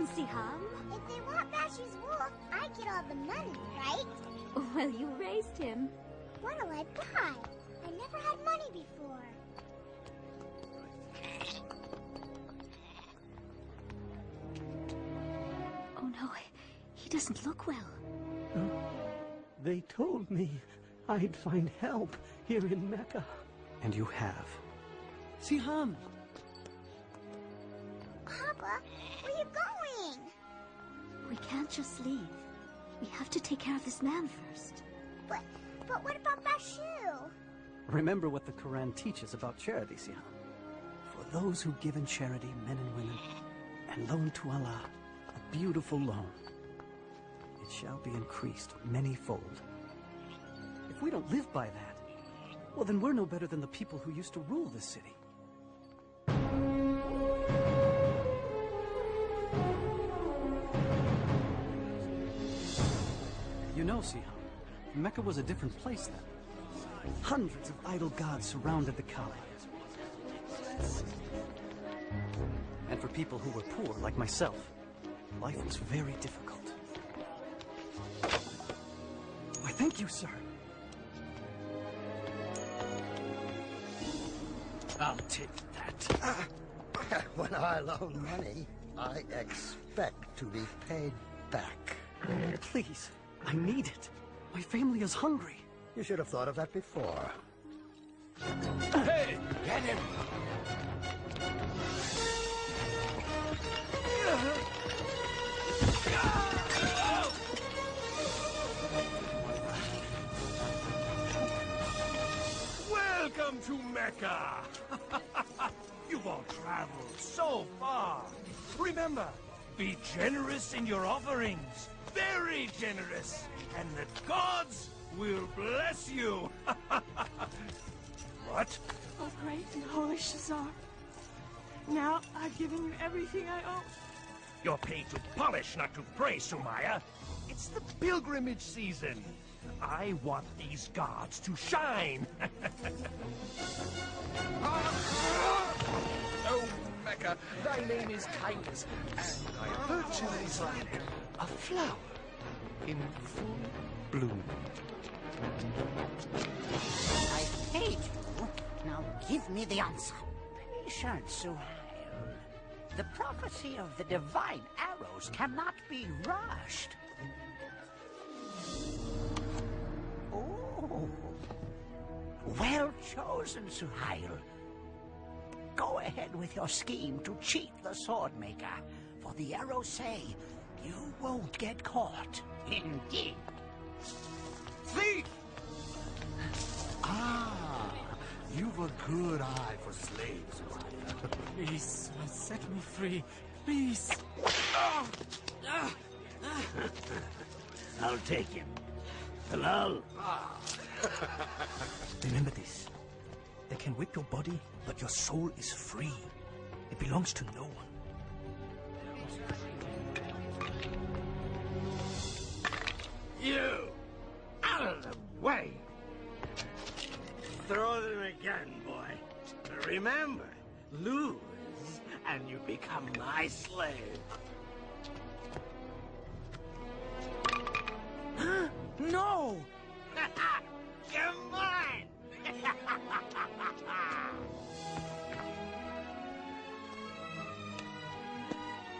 fun, s.a.s. If they want Bashy's wolf, I get all the money, right? Well, you raised him. What'll I buy? I never had money before. Oh no, he doesn't look well. They told me I'd find help here in Mecca. And you have. Siham! Papa, where are you going? We can't just leave. We have to take care of this man first. But what about Bashu? Remember what the Quran teaches about charity, Siham. For those who give in charity, men and women, and loan to Allah, a beautiful loan, it shall be increased many-fold. If we don't live by that, well, then we're no better than the people who used to rule this city. You know, Siham, Mecca was a different place then. Hundreds of idol gods surrounded the Kaaba. And for people who were poor, like myself, life was very difficult. Why, thank you, sir. I'll take that. When I loan money, I expect to be paid back. Please, I need it. My family is hungry. You should have thought of that before. Hey, get him! Welcome to Mecca! You've all traveled so far. Remember, be generous in your offerings. Very generous. And the gods will bless you. What? Oh, great and holy Shazar. Now I've given you everything I owe. You're paid to polish, not to pray, Sumaya. It's the pilgrimage season. I want these gods to shine. Oh, Mecca, thy name is kindness, and thy virtue is like a flower in full bloom. I paid you. Now give me the answer. Patient, Suhail. The prophecy of the divine arrows cannot be rushed. Oh, well chosen, Suhail. Go ahead with your scheme to cheat the sword maker, for the arrows say you won't get caught. Indeed. Thief! Ah, you've a good eye for slaves, Suhail. Please, set me free. Please. I'll take him. Halal. Remember this. They can whip your body, but your soul is free. It belongs to no one. You! Out of the way! Throw them again, boy. But remember, lose, and you become my slave. Huh? No! Come on!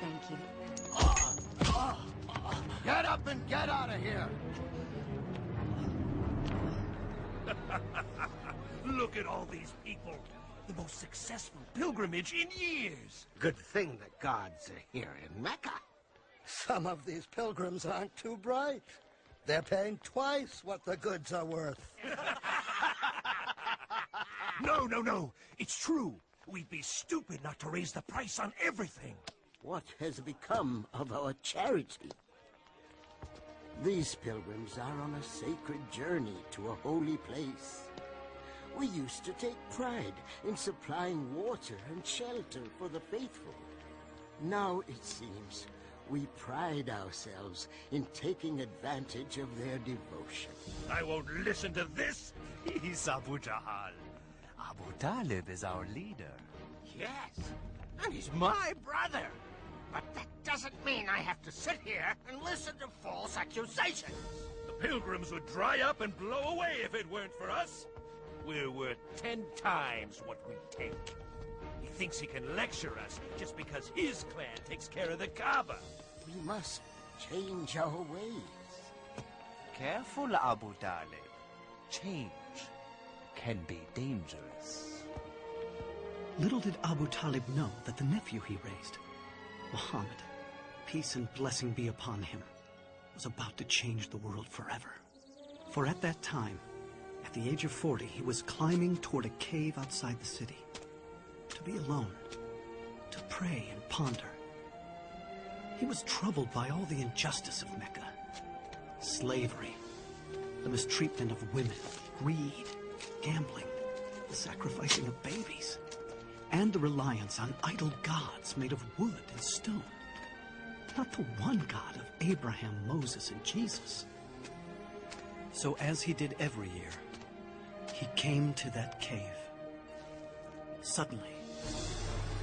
Thank you. Get up and get out of here! Look at all these people. The most successful pilgrimage in years. Good thing the gods are here in Mecca. Some of these pilgrims aren't too bright. They're paying twice what the goods are worth. No. It's true. We'd be stupid not to raise the price on everything. What has become of our charity? These pilgrims are on a sacred journey to a holy place. We used to take pride in supplying water and shelter for the faithful. Now, it seems, we pride ourselves in taking advantage of their devotion. I won't listen to this. He's Abu Jahal. Abu Talib is our leader. Yes, and he's my brother. But that doesn't mean I have to sit here and listen to false accusations. The pilgrims would dry up and blow away if it weren't for us. We're worth 10 times what we take. He thinks he can lecture us just because his clan takes care of the Kaaba. We must change our ways. Careful, Abu Talib. Change can be dangerous. Little did Abu Talib know that the nephew he raised, Muhammad, peace and blessing be upon him, was about to change the world forever. For at that time, at the age of 40, he was climbing toward a cave outside the city, to be alone, to pray and ponder. He was troubled by all the injustice of Mecca, slavery, the mistreatment of women, greed, gambling, the sacrificing of babies, and the reliance on idol gods made of wood and stone. Not the one God of Abraham, Moses, and Jesus. So as he did every year, he came to that cave. Suddenly,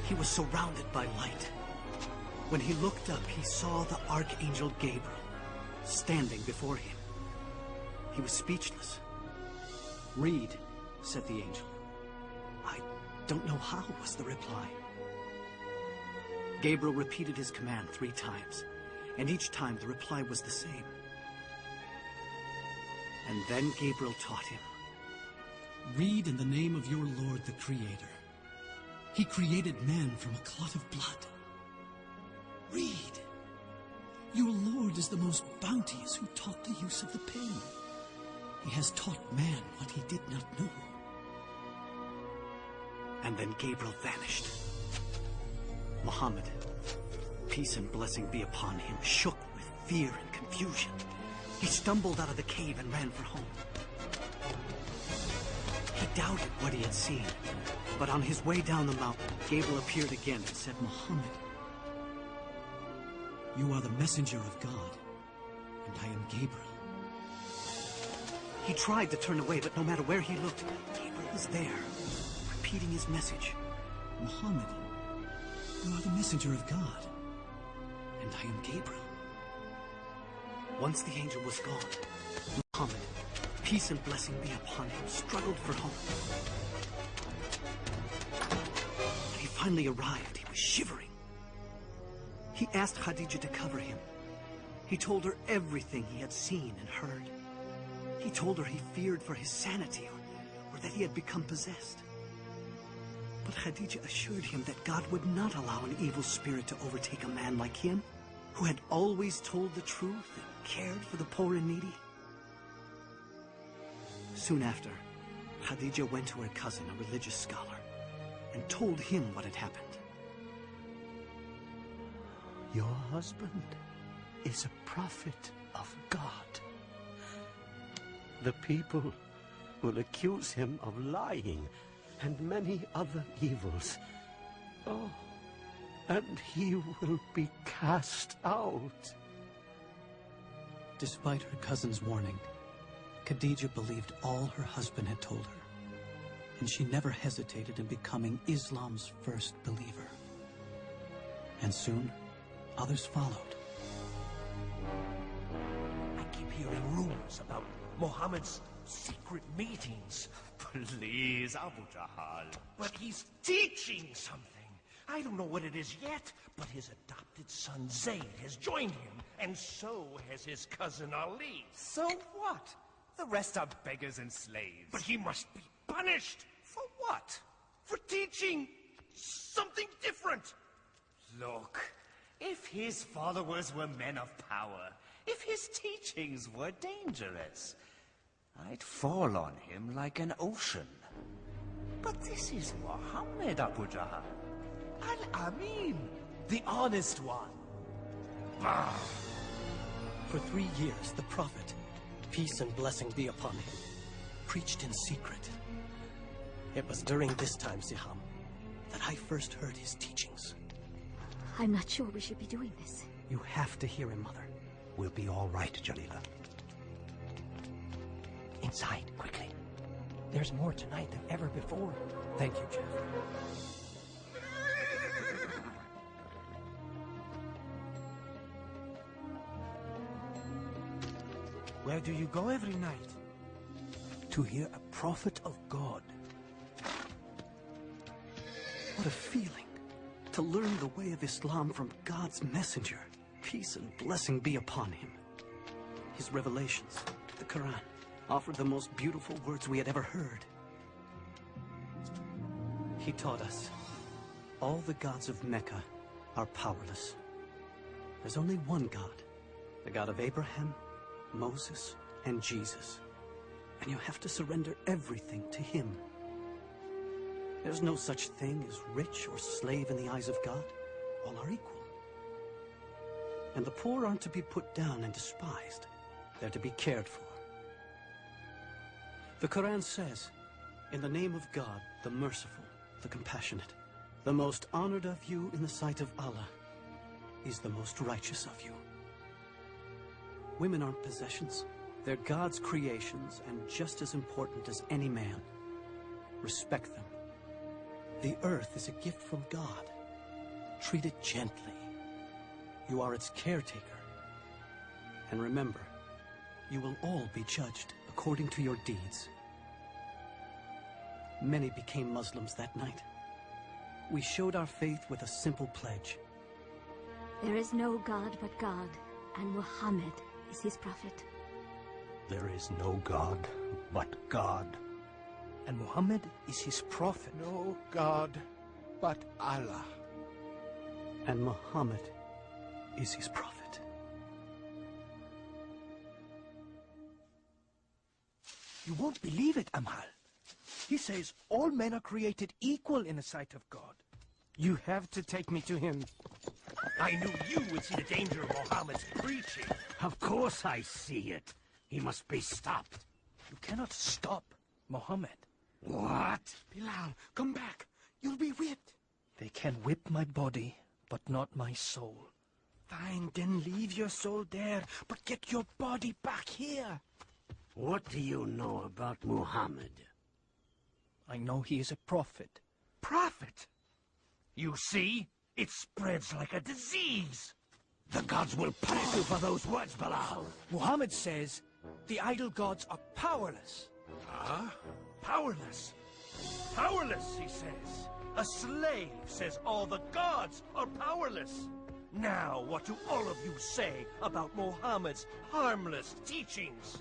he was surrounded by light. When he looked up, he saw the Archangel Gabriel standing before him. He was speechless. "Read," said the angel. "I don't know how," was the reply. Gabriel repeated his command 3 times, and each time the reply was the same. And then Gabriel taught him, "Read in the name of your Lord the Creator. He created man from a clot of blood. Read. Your Lord is the most bounteous who taught the use of the pen. He has taught man what he did not know." And then Gabriel vanished. Muhammad, peace and blessing be upon him, shook with fear and confusion. He stumbled out of the cave and ran for home. He doubted what he had seen, but on his way down the mountain, Gabriel appeared again and said, "Muhammad, you are the messenger of God, and I am Gabriel." He tried to turn away, but no matter where he looked, Gabriel was there, repeating his message. "Muhammad, you are the messenger of God, and I am Gabriel." Once the angel was gone, Muhammad, peace and blessing be upon him, struggled for home. When he finally arrived, he was shivering. He asked Khadija to cover him. He told her everything he had seen and heard. He told her he feared for his sanity or that he had become possessed. But Khadija assured him that God would not allow an evil spirit to overtake a man like him, who had always told the truth and cared for the poor and needy. Soon after, Khadija went to her cousin, a religious scholar, and told him what had happened. "Your husband is a prophet of God. The people will accuse him of lying and many other evils. Oh, and he will be cast out." Despite her cousin's warning, Khadija believed all her husband had told her, and she never hesitated in becoming Islam's first believer. And soon, others followed. I keep hearing rumors about Mohammed's secret meetings. Please, Abu Jahal. But he's teaching something. I don't know what it is yet, but his adopted son Zayd has joined him, and so has his cousin Ali. So what? The rest are beggars and slaves. But he must be punished. For what? For teaching something different. Look, if his followers were men of power, if his teachings were dangerous, I'd fall on him like an ocean. But this is Muhammad, Abu Jahal. Al-Amin, the honest one. For 3 years, the Prophet, peace and blessing be upon him, preached in secret. It was during this time, Siham, that I first heard his teachings. I'm not sure we should be doing this. You have to hear him, Mother. We'll be all right, Jalila. Inside, quickly. There's more tonight than ever before. Thank you, Jeff. Where do you go every night? To hear a prophet of God. What a feeling to learn the way of Islam from God's messenger. Peace and blessing be upon him. His revelations, the Quran, offered the most beautiful words we had ever heard. He taught us all the gods of Mecca are powerless. There's only one God, the God of Abraham, Moses, and Jesus. And you have to surrender everything to him. There's no such thing as rich or slave in the eyes of God. All are equal. And the poor aren't to be put down and despised. They're to be cared for. The Quran says, in the name of God, the merciful, the compassionate, the most honored of you in the sight of Allah is the most righteous of you. Women aren't possessions. They're God's creations and just as important as any man. Respect them. The earth is a gift from God. Treat it gently. You are its caretaker. And remember, you will all be judged according to your deeds. Many became Muslims that night. We showed our faith with a simple pledge. There is no God but God, and Muhammad is his prophet. There is no God but God. And Muhammad is his prophet. No God but Allah. And Muhammad is his prophet. You won't believe it, Amhal. He says all men are created equal in the sight of God. You have to take me to him. I knew you would see the danger of Mohammed's preaching. Of course I see it. He must be stopped. You cannot stop Mohammed. What? Bilal, come back. You'll be whipped. They can whip my body, but not my soul. Fine, then leave your soul there, but get your body back here. What do you know about Muhammad? I know he is a prophet. Prophet? You see? It spreads like a disease. The gods will punish you for those words, Bilal. Muhammad says the idol gods are powerless. Huh? Powerless? Powerless, he says. A slave says all the gods are powerless. Now, what do all of you say about Muhammad's harmless teachings?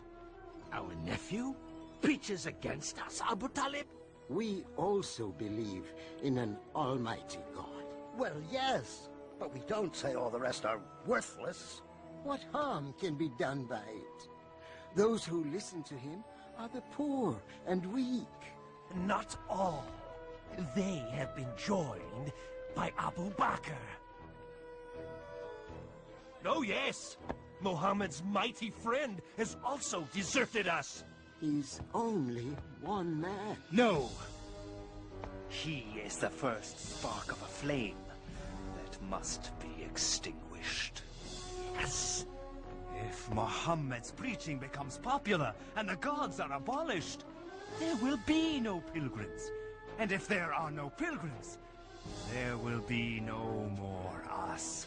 Our nephew preaches against us, Abu Talib. We also believe in an almighty God. Well, yes, but we don't say all the rest are worthless. What harm can be done by it? Those who listen to him are the poor and weak. Not all. They have been joined by Abu Bakr. Oh yes, Muhammad's mighty friend has also deserted us. He's only one man. No! He is the first spark of a flame that must be extinguished. Yes! If Muhammad's preaching becomes popular and the gods are abolished, there will be no pilgrims. And if there are no pilgrims, there will be no more us.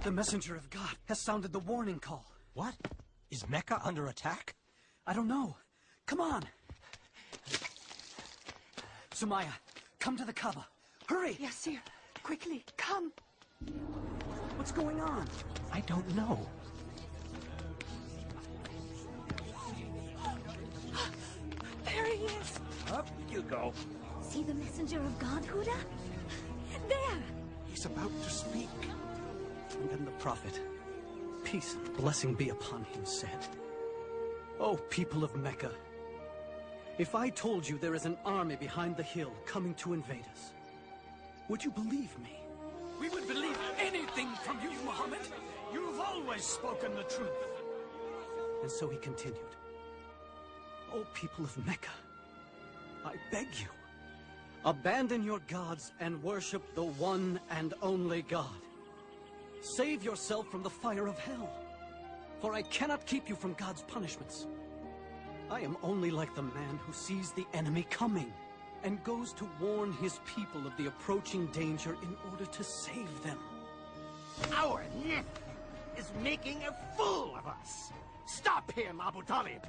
The messenger of God has sounded the warning call. What? Is Mecca under attack? I don't know. Come on. Sumaya, come to the Kaaba. Hurry! Yes, sir. Quickly, come. What's going on? I don't know. There he is. Up you go. See the messenger of God, Huda? There! He's about to speak. And then the prophet, peace and blessing be upon him, said, "O people of Mecca, if I told you there is an army behind the hill coming to invade us, would you believe me?" We would believe anything from you, Muhammad. You've always spoken the truth. And so he continued, "O people of Mecca, I beg you, abandon your gods and worship the one and only God. Save yourself from the fire of hell, for I cannot keep you from God's punishments. I am only like the man who sees the enemy coming and goes to warn his people of the approaching danger in order to save them. Our nephew is making a fool of us. Stop him, Abu Talib.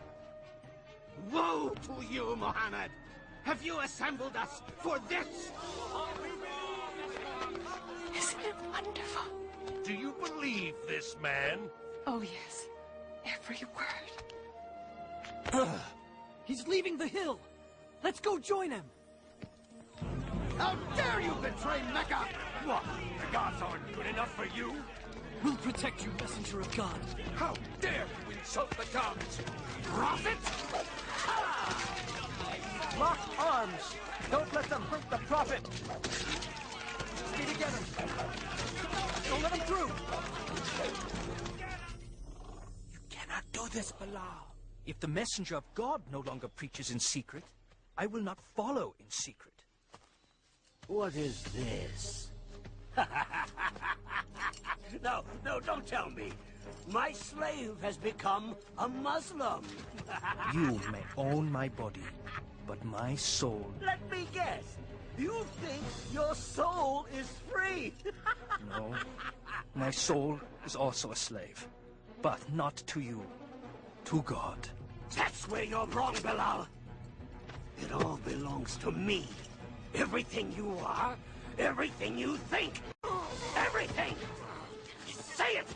Woe to you, Mohammed. Have you assembled us for this? Isn't it wonderful? Do you believe this man? Oh, yes. Every word. He's leaving the hill. Let's go join him. How dare you betray Mecca? What? The gods aren't good enough for you? We'll protect you, messenger of God. How dare you insult the gods? Prophet? Lock arms. Don't let them hurt the prophet. Stay together. Don't let them through. You cannot do this, Bilal. If the messenger of God no longer preaches in secret, I will not follow in secret. What is this? No, don't tell me. My slave has become a Muslim. You may own my body, but my soul... Let me guess. You think your soul is free? No. My soul is also a slave. But not to you. To God. That's where you're wrong, Bilal. It all belongs to me. Everything you are, everything you think, everything! Say it!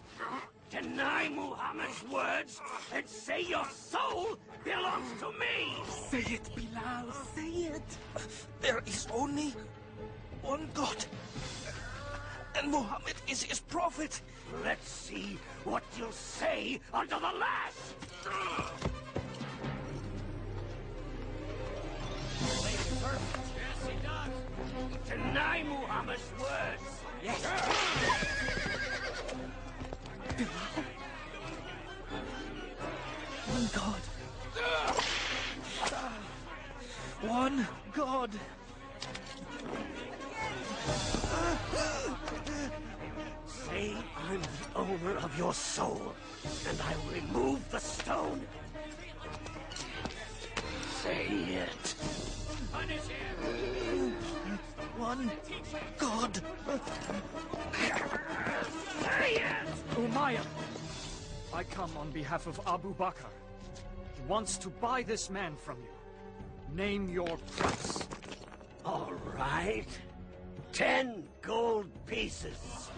Deny Muhammad's words and say your soul belongs to me! Say it, Bilal, say it! There is only one God. And Muhammad is his prophet. Let's see what you'll say under the lash! Yes, he does. Deny Muhammad's words. Yes. One God. One God. Say I'm the owner of your soul, and I will remove the stone. Say it. One God. Say it! Umayyah, I come on behalf of Abu Bakr. He wants to buy this man from you. Name your price. All right. 10 gold pieces.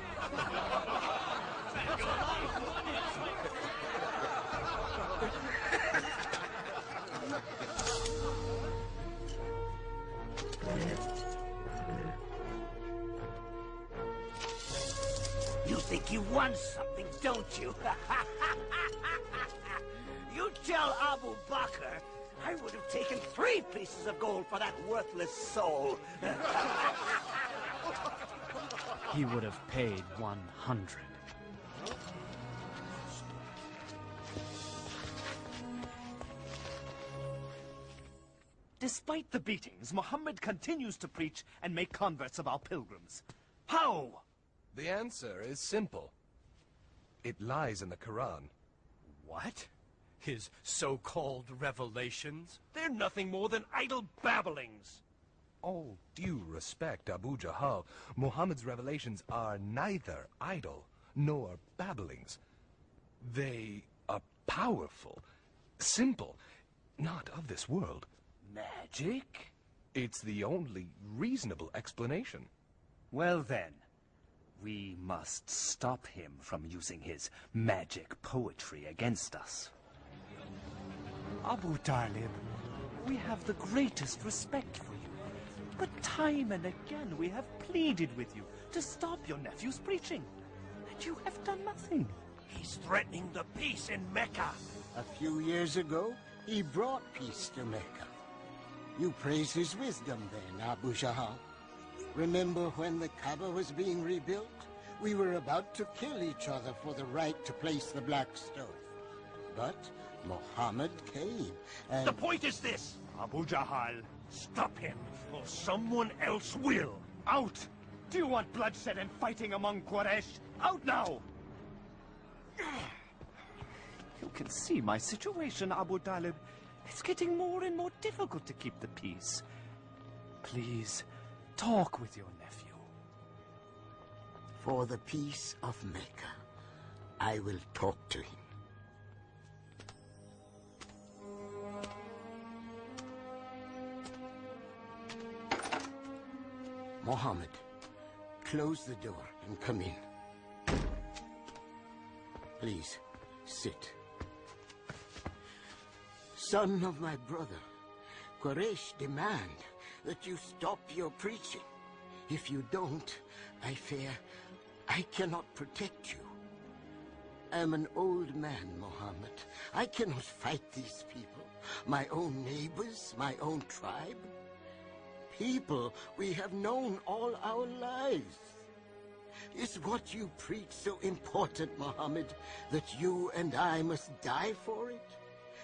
You think you won something, don't you? You tell Abu Bakr I would have taken 3 pieces of gold for that worthless soul. He would have paid 100. Despite the beatings, Muhammad continues to preach and make converts of our pilgrims. How? The answer is simple. It lies in the Quran. What? His so-called revelations? They're nothing more than idle babblings. All due respect, Abu Jahal, Muhammad's revelations are neither idle nor babblings. They are powerful, simple, not of this world. Magic? It's the only reasonable explanation. Well then, we must stop him from using his magic poetry against us. Abu Talib, we have the greatest respect for you. But time and again we have pleaded with you to stop your nephew's preaching. And you have done nothing. He's threatening the peace in Mecca. A few years ago, he brought peace to Mecca. You praise his wisdom then, Abu Jahal. Remember when the Kaaba was being rebuilt? We were about to kill each other for the right to place the black stone. But Muhammad came, and... The point is this, Abu Jahal. Stop him, or someone else will. Out! Do you want bloodshed and fighting among Quraysh? Out now! You can see my situation, Abu Talib. It's getting more and more difficult to keep the peace. Please, talk with your nephew. For the peace of Mecca, I will talk to him. Mohammed, close the door and come in. Please, sit. Son of my brother, Quraysh demand that you stop your preaching. If you don't, I fear I cannot protect you. I'm an old man, Mohammed. I cannot fight these people, my own neighbors, my own tribe. People we have known all our lives. Is what you preach so important, Mohammed, that you and I must die for it?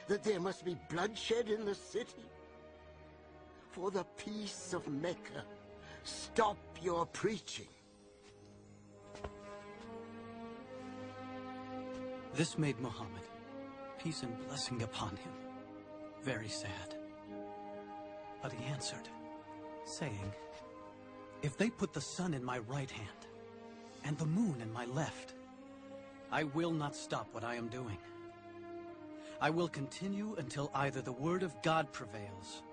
That there must be bloodshed in the city? For the peace of Mecca, stop your preaching. This made Muhammad, peace and blessing upon him, very sad. But he answered, saying, "If they put the sun in my right hand and the moon in my left, I will not stop what I am doing. I will continue until either the word of God prevails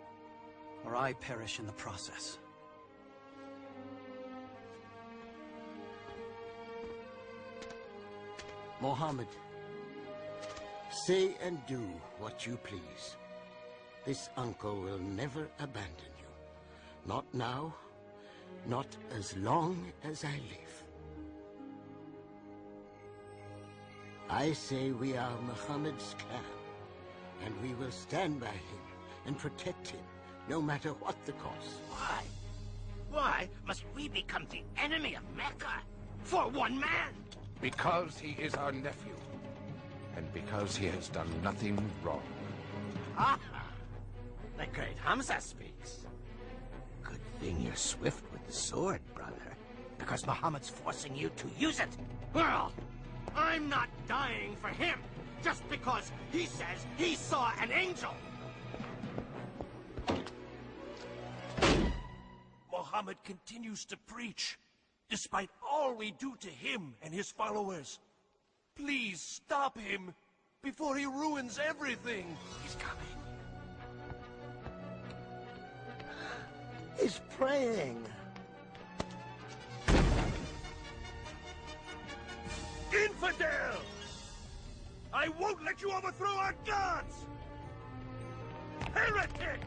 or I perish in the process." Mohammed, say and do what you please. This uncle will never abandon you. Not now, not as long as I live. I say we are Muhammad's clan, and we will stand by him and protect him, no matter what the cost. Why? Why must we become the enemy of Mecca for one man? Because he is our nephew, and because he has done nothing wrong. Ah, the great Hamza speaks. Good thing you're swift with the sword, brother, because Muhammad's forcing you to use it. Well, I'm not dying for him just because he says he saw an angel. Muhammad continues to preach, despite all we do to him and his followers. Please stop him before he ruins everything. He's coming. He's praying. Infidel! I won't let you overthrow our gods! Heretic!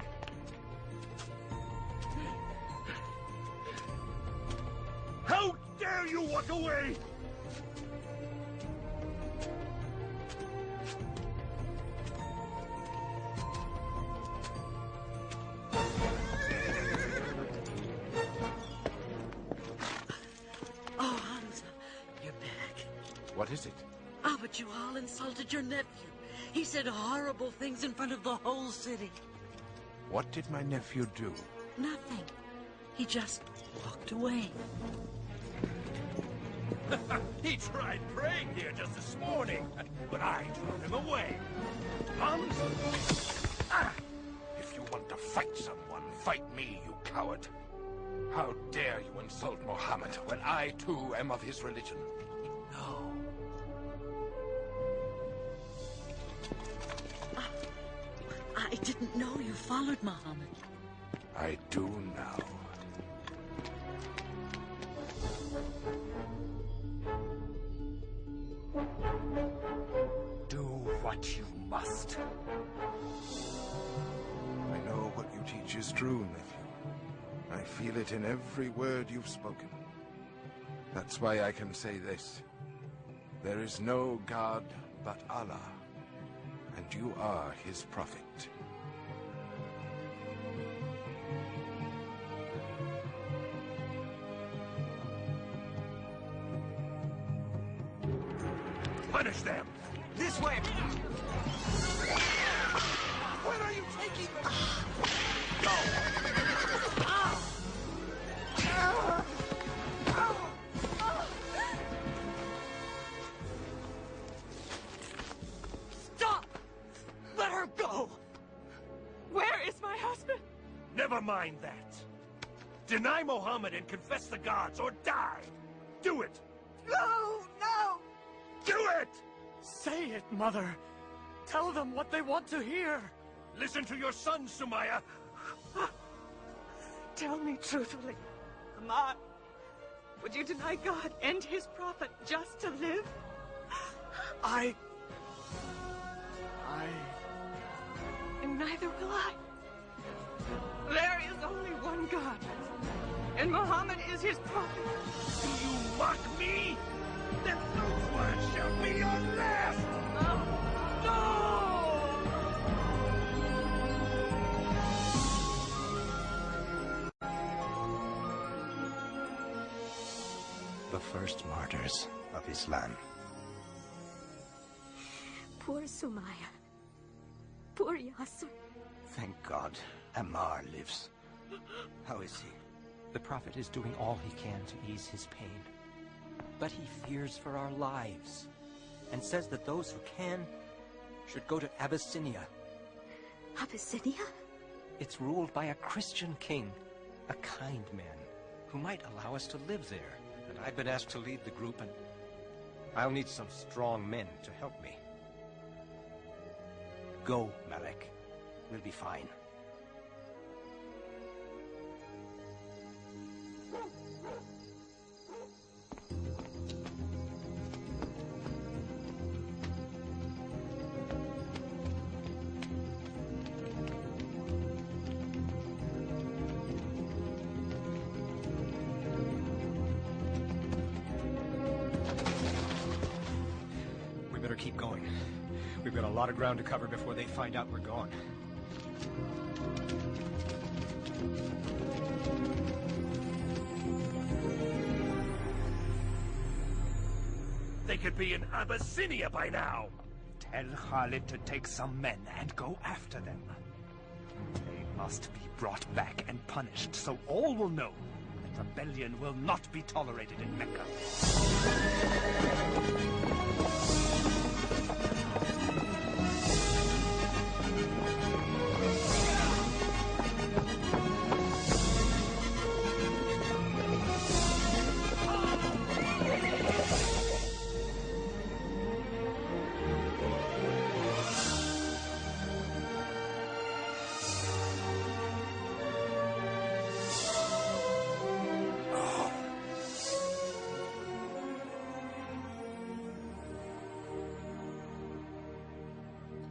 How dare you walk away! Oh, Hamza, you're back. What is it? Oh, but you all insulted your nephew. He said horrible things in front of the whole city. What did my nephew do? Nothing. He just walked away. He tried praying here just this morning, but I drove him away. If you want to fight someone, fight me, you coward. How dare you insult Mohammed when I, too, am of his religion? No. I didn't know you followed Muhammad. I do now. Do what you must. I know what you teach is true, nephew. I feel it in every word you've spoken. That's why I can say this. There is no God but Allah, and you are his prophet. Punish them! This way! Where are you taking them? Go! Stop! Let her go! Where is my husband? Never mind that. Deny Muhammad and confess the gods, or die! Do it! No! No! Do it! Say it, Mother. Tell them what they want to hear. Listen to your son, Sumaya. Tell me truthfully. Ahmad, would you deny God and his prophet just to live? And neither will I. There is only one God, and Muhammad is his prophet. Do you mock me? Then those words shall be your last! The first martyrs of Islam. Poor Sumaya. Poor Yasser. Thank God, Ammar lives. How is he? The Prophet is doing all he can to ease his pain. But he fears for our lives, and says that those who can should go to Abyssinia. Abyssinia? It's ruled by a Christian king, a kind man, who might allow us to live there. And I've been asked to lead the group, and I'll need some strong men to help me. Go, Malek. We'll be fine. We better keep going. We've got a lot of ground to cover before they find out we're gone. They could be in Abyssinia by now! Tell Khalid to take some men and go after them. They must be brought back and punished, so all will know that rebellion will not be tolerated in Mecca.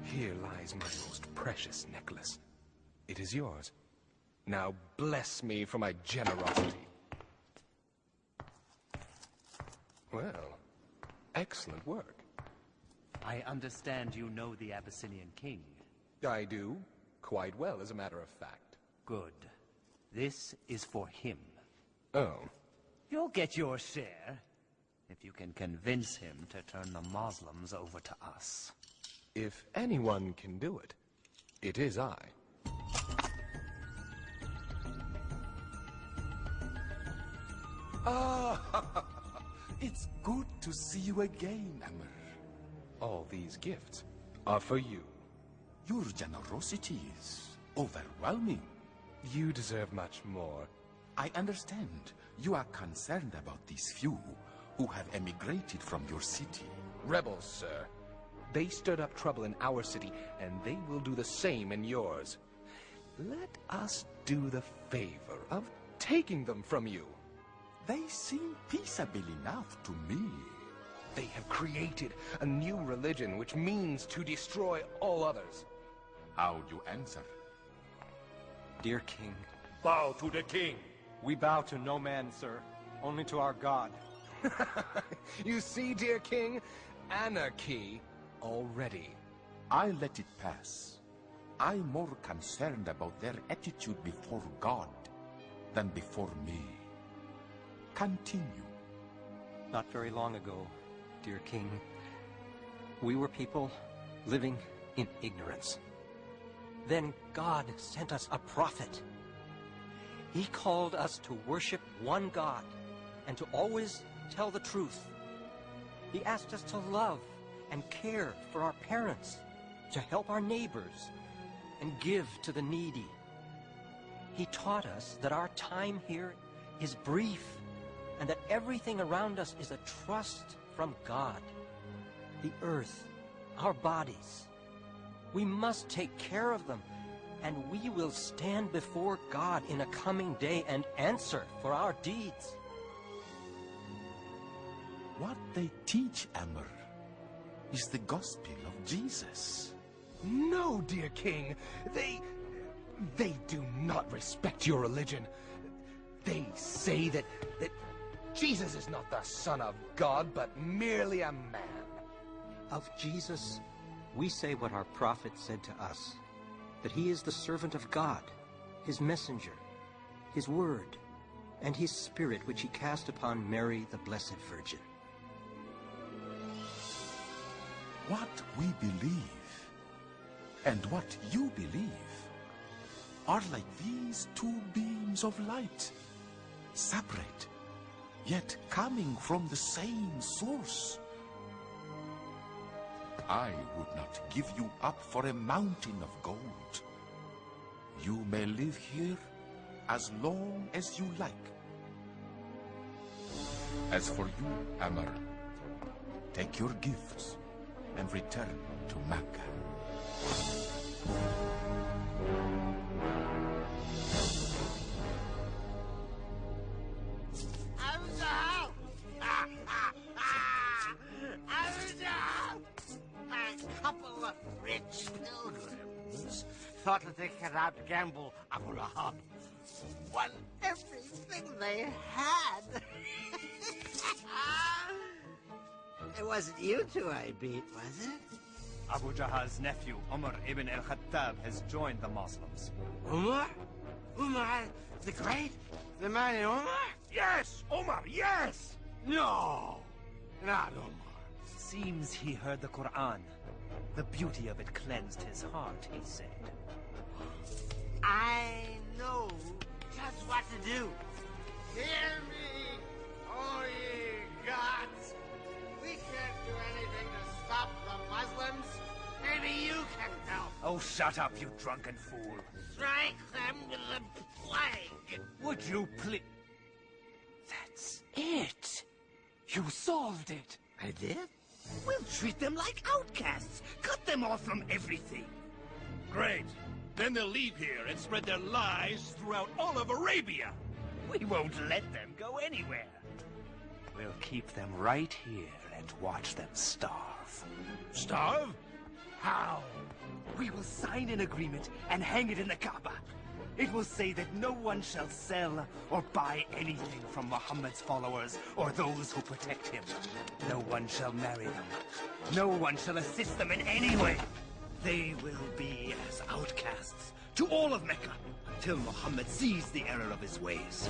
Here lies my most precious necklace. It is yours. Now bless me for my generosity. Well, excellent work. I understand you know the Abyssinian king. I do. Quite well, as a matter of fact. Good. This is for him. Oh. You'll get your share, if you can convince him to turn the Muslims over to us. If anyone can do it, it is I. Ah, it's good to see you again, Amr. All these gifts are for you. Your generosity is overwhelming. You deserve much more. I understand. You are concerned about these few who have emigrated from your city. Rebels, sir. They stirred up trouble in our city, and they will do the same in yours. Let us do the favor of taking them from you. They seem peaceable enough to me. They have created a new religion which means to destroy all others. How do you answer? Dear King. Bow to the king. We bow to no man, sir. Only to our God. You see, dear King? Anarchy already. I let it pass. I'm more concerned about their attitude before God than before me. Continue. Not very long ago, dear King, we were people living in ignorance. Then God sent us a prophet. He called us to worship one God and to always tell the truth. He asked us to love and care for our parents, to help our neighbors, and give to the needy. He taught us that our time here is brief and that everything around us is a trust from God. The earth, our bodies. We must take care of them, and we will stand before God in a coming day and answer for our deeds. What they teach, Amr, is the gospel of Jesus. No, dear king. They do not respect your religion. They say that Jesus is not the Son of God, but merely a man. Of Jesus, we say what our prophet said to us, that he is the servant of God, his messenger, his word, and his spirit which he cast upon Mary, the Blessed Virgin. What we believe and what you believe are like these two beams of light, separate, yet coming from the same source. I would not give you up for a mountain of gold. You may live here as long as you like. As for you, Amr, take your gifts and return to Mecca. A couple of rich pilgrims thought that they could outgamble Abu Lahab. Won everything they had. It wasn't you two I beat, was it? Abu Jahal's nephew, Umar ibn al-Khattab, has joined the Muslims. Umar? Umar the Great? The mighty Umar? Yes, Omar, yes! No, not Umar. Seems he heard the Quran. The beauty of it cleansed his heart, he said. I know just what to do. Hear me, O ye gods! We can't do anything to stop the Muslims. Maybe you can help. Oh, shut up, you drunken fool. Strike them with the plague. Would you please... That's it. You solved it. I did? We'll treat them like outcasts. Cut them off from everything. Great. Then they'll leave here and spread their lies throughout all of Arabia. We won't let them go anywhere. We'll keep them right here and watch them starve. Starve? How? We will sign an agreement and hang it in the Kaaba. It will say that no one shall sell or buy anything from Muhammad's followers or those who protect him. No one shall marry them. No one shall assist them in any way. They will be as outcasts to all of Mecca until Muhammad sees the error of his ways.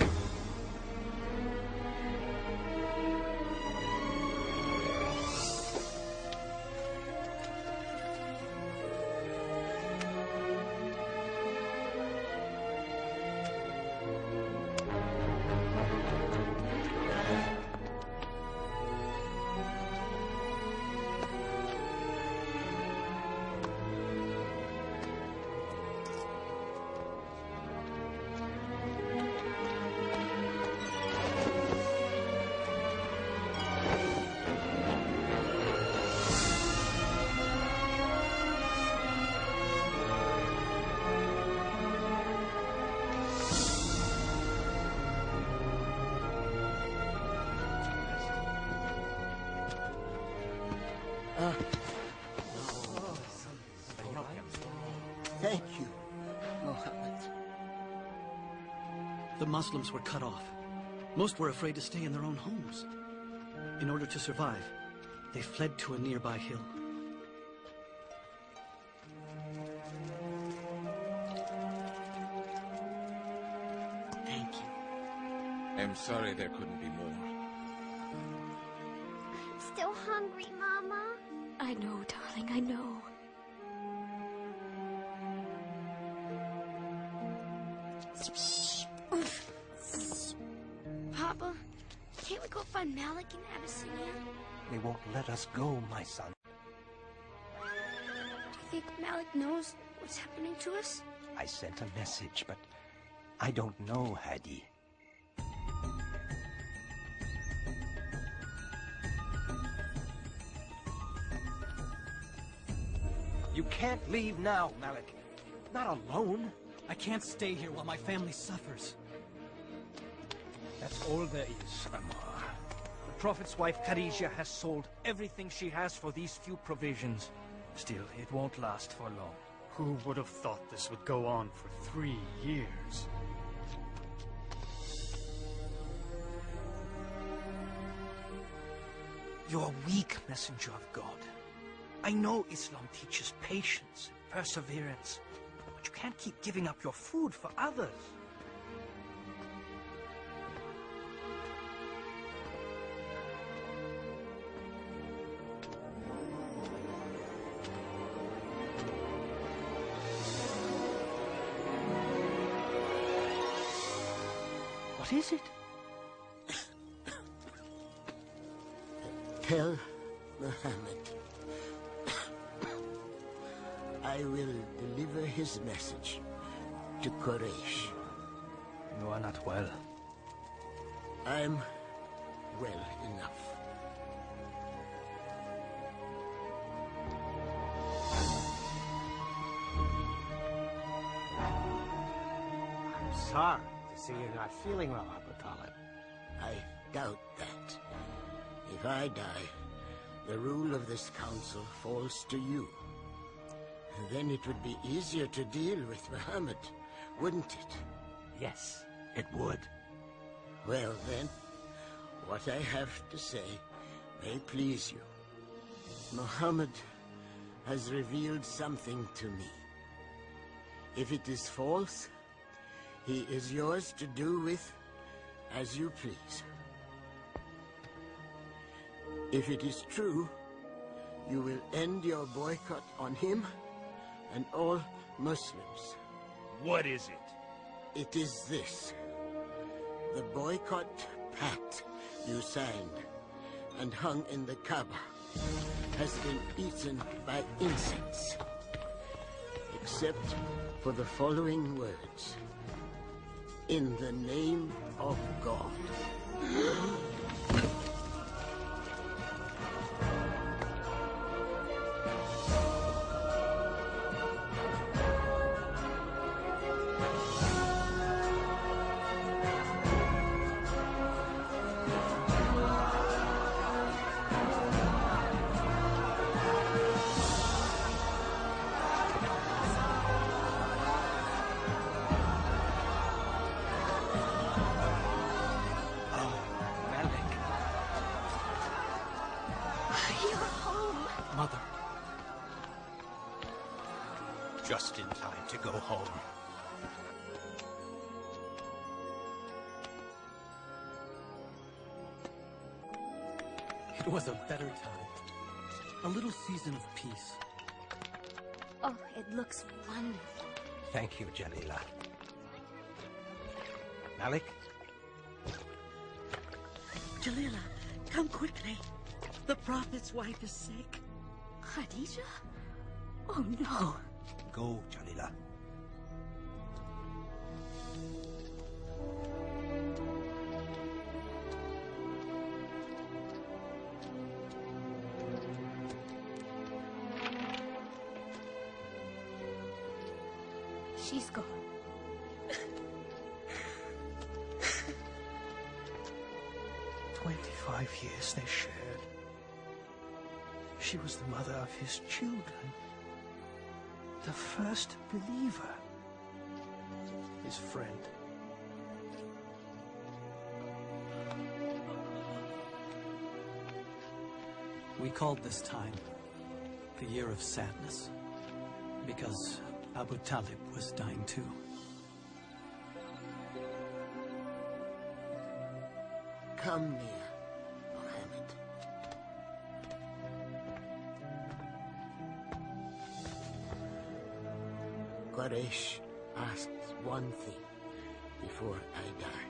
Thank you, Mohammed. The Muslims were cut off. Most were afraid to stay in their own homes. In order to survive, they fled to a nearby hill. Thank you. I'm sorry there couldn't be more. Still hungry, Mama? I know, darling, I know. Papa, can't we go find Malik in Abyssinia? They won't let us go, my son. Do you think Malik knows what's happening to us? I sent a message, but I don't know, Hadi. You can't leave now, Malik. Not alone. I can't stay here while my family suffers. That's all there is, Ammar. The Prophet's wife, Khadija, has sold everything she has for these few provisions. Still, it won't last for long. Who would have thought this would go on for 3 years? You're a weak messenger of God. I know Islam teaches patience and perseverance, but you can't keep giving up your food for others. What is it? Tell Mohammed I will deliver his message to Quraysh. You are not well. I'm well enough. I'm sorry to see you're not feeling well, Abu Talib. I doubt that. If I die, the rule of this council falls to you. Then it would be easier to deal with Muhammad, wouldn't it? Yes, it would. Well then, what I have to say may please you. Muhammad has revealed something to me. If it is false, he is yours to do with as you please. If it is true, you will end your boycott on him and all Muslims. What is it? It is this. The boycott pact you signed and hung in the Kaaba has been eaten by insects. Except for the following words. In the name of God. Just in time to go home. It was a better time. A little season of peace. Oh, it looks wonderful. Thank you, Jalila. Malik? Jalila, come quickly. The Prophet's wife is sick. Khadija? Oh, no. Go, Jalila. She's gone. "25 years they shared. She was the mother of his children. The first believer. His friend. We called this time the Year of Sadness, because Abu Talib was dying too. Come near, Mohammed. Quraysh asks one thing before I die.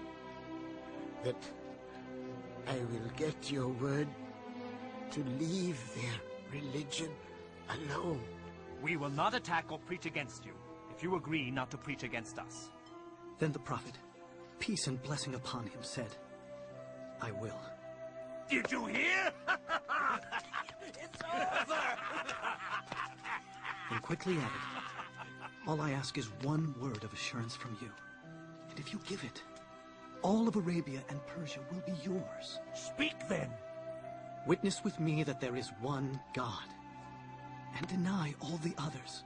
That I will get your word to leave their religion alone. We will not attack or preach against you, if you agree not to preach against us. Then the Prophet, peace and blessing upon him, said, I will. Did you hear? It's over! Then quickly add it. All I ask is one word of assurance from you. And if you give it, all of Arabia and Persia will be yours. Speak then. Witness with me that there is one God, and deny all the others.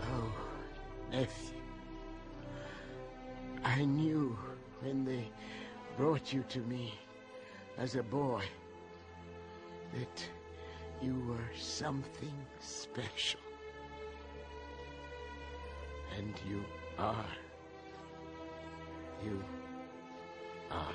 Oh, nephew. I knew when they brought you to me as a boy that you were something special. And you are. You are.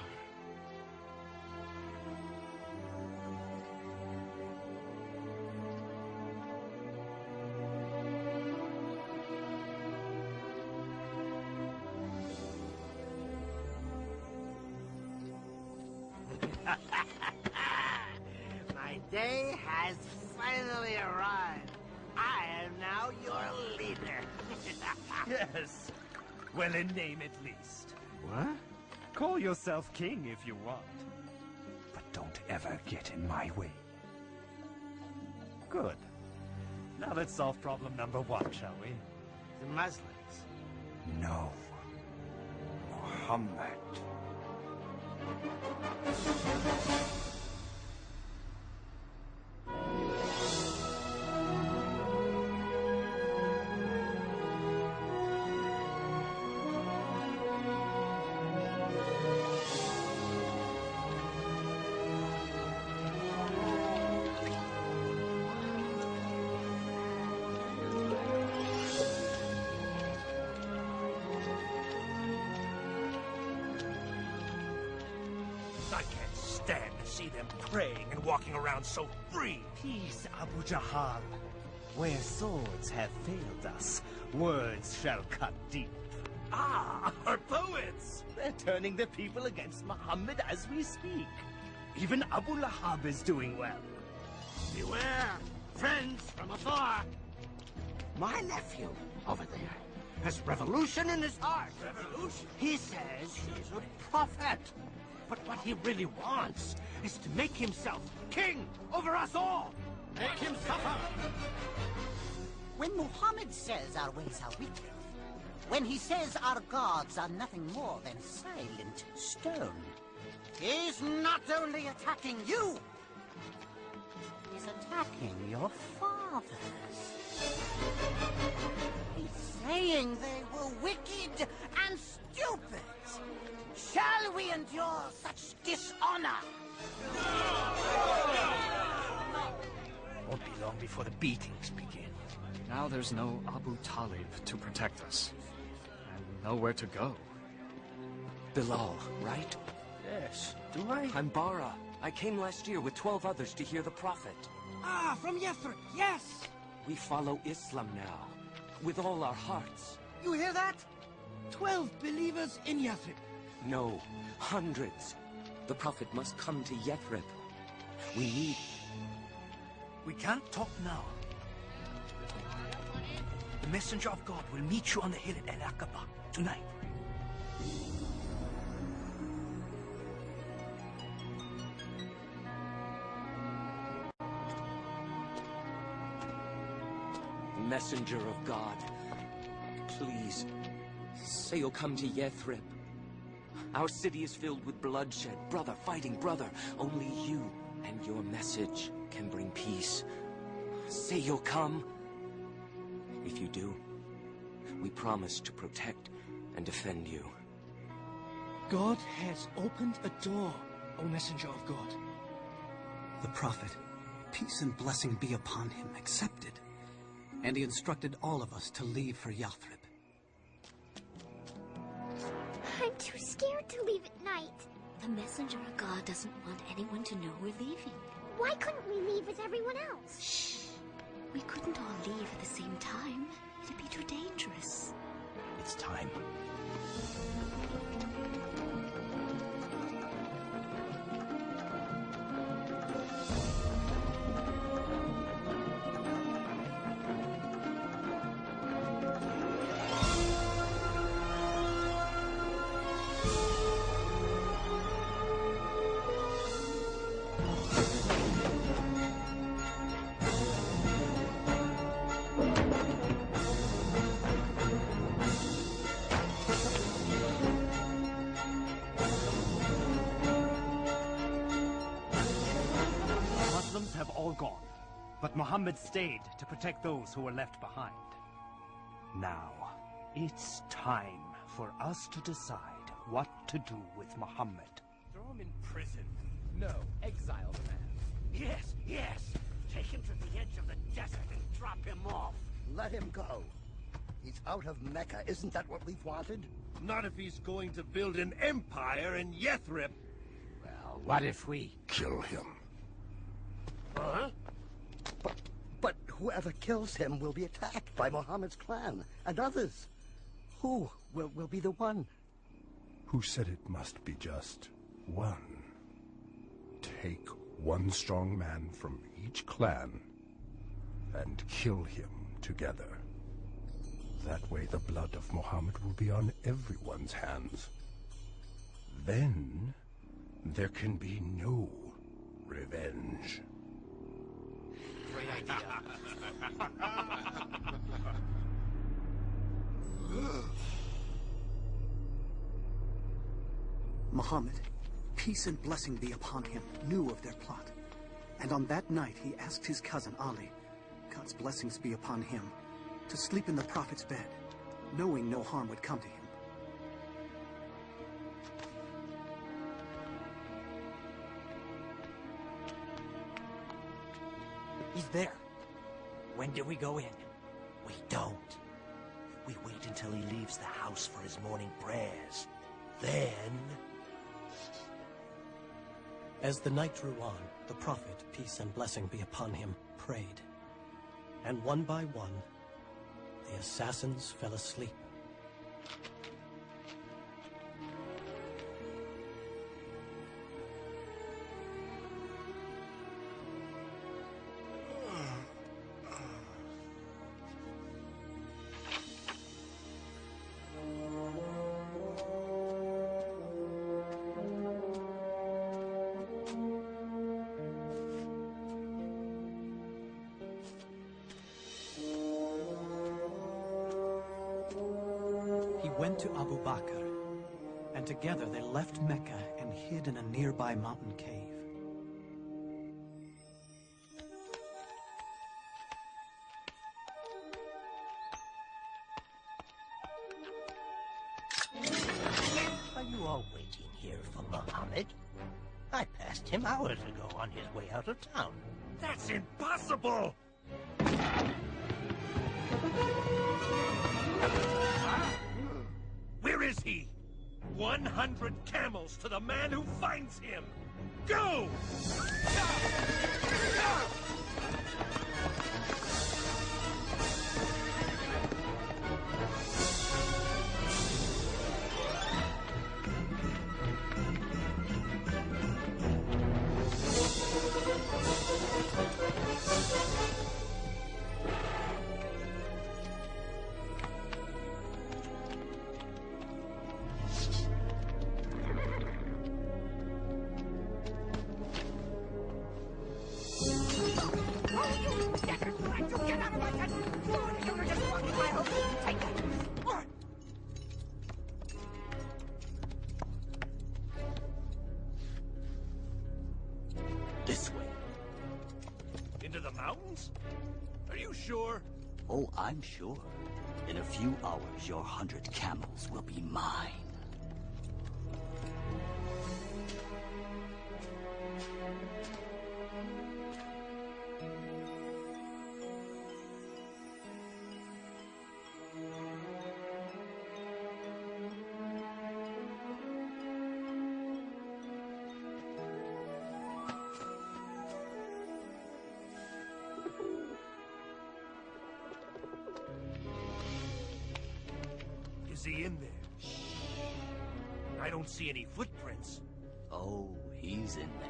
My day has finally arrived. I am now your leader. Yes. Well, in name at least. What? Call yourself king if you want. But don't ever get in my way. Good. Now let's solve problem number 1, shall we? The Muslims. No. Muhammad. I can't stand to see them praying and walking around so free. Peace, Abu Jahal. Where swords have failed us, words shall cut deep. Ah, our poets! They're turning the people against Muhammad as we speak. Even Abu Lahab is doing well. Beware, friends from afar. My nephew over there has revolution in his heart. Revolution? He says he's a prophet. But what he really wants is to make himself king over us all. Make him suffer. When Muhammad says our ways are wicked, when he says our gods are nothing more than silent stone, he's not only attacking you, he's attacking your fathers. He's saying they were wicked and stupid. Shall we endure such dishonor? Won't be long before the beatings begin. Now there's no Abu Talib to protect us. And nowhere to go. Bilal, right? Yes, do I? I'm Bara. I came last year with 12 others to hear the Prophet. Ah, from Yathrib, yes! We follow Islam now, with all our hearts. You hear that? 12 believers in Yathrib. No, hundreds. The Prophet must come to Yathrib. We need... We can't talk now. The messenger of God will meet you on the hill at Al-Aqaba tonight. Messenger of God, please, say you'll come to Yathrib. Our city is filled with bloodshed, brother fighting brother. Only you and your message can bring peace. Say you'll come. If you do, we promise to protect and defend you. God has opened a door, O Messenger of God. The Prophet, peace and blessing be upon him, accepted. And he instructed all of us to leave for Yathrib. I'm too scared to leave at night. The messenger of God doesn't want anyone to know we're leaving. Why couldn't we leave with everyone else? Shh. We couldn't all leave at the same time. It'd be too dangerous. It's time. Mohammed stayed to protect those who were left behind. Now, it's time for us to decide what to do with Mohammed. Throw him in prison. No, exile the man. Yes, yes. Take him to the edge of the desert and drop him off. Let him go. He's out of Mecca. Isn't that what we've wanted? Not if he's going to build an empire in Yathrib. Well, what if we Kill him. Huh? But whoever kills him will be attacked by Mohammed's clan and others. Who will be the one? Who said it must be just one? Take one strong man from each clan and kill him together. That way the blood of Mohammed will be on everyone's hands. Then there can be no revenge. Great idea. Muhammad, peace and blessing be upon him, knew of their plot. And on that night he asked his cousin Ali, God's blessings be upon him, to sleep in the Prophet's bed, knowing no harm would come to him. He's there. When do we go in? We don't. We wait until he leaves the house for his morning prayers. Then... As the night drew on, the Prophet, peace and blessing be upon him, prayed. And one by one, the assassins fell asleep. Went to Abu Bakr, and together they left Mecca and hid in a nearby mountain cave. Are you all waiting here for Mohammed? I passed him hours ago on his way out of town. That's impossible! Where is he? 100 camels to the man who finds him! Go! This way. Into the mountains? Are you sure? Oh, I'm sure. In a few hours, your 100 camels will be mine. Is he in there? I don't see any footprints. Oh, he's in there.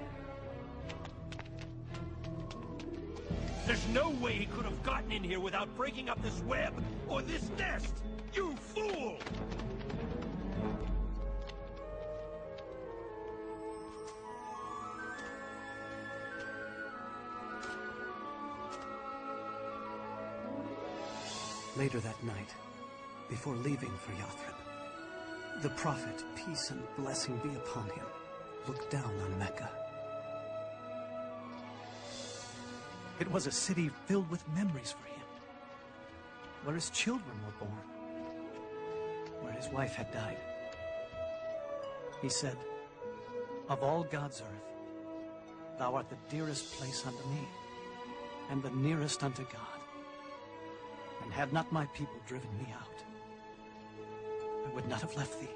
There's no way he could have gotten in here without breaking up this web or this nest! You fool! Later that night, before leaving for Yathrib, the Prophet, peace and blessing be upon him, looked down on Mecca. It was a city filled with memories for him, where his children were born, where his wife had died. He said, "Of all God's earth, thou art the dearest place unto me, and the nearest unto God. And had not my people driven me out, I would not have left thee."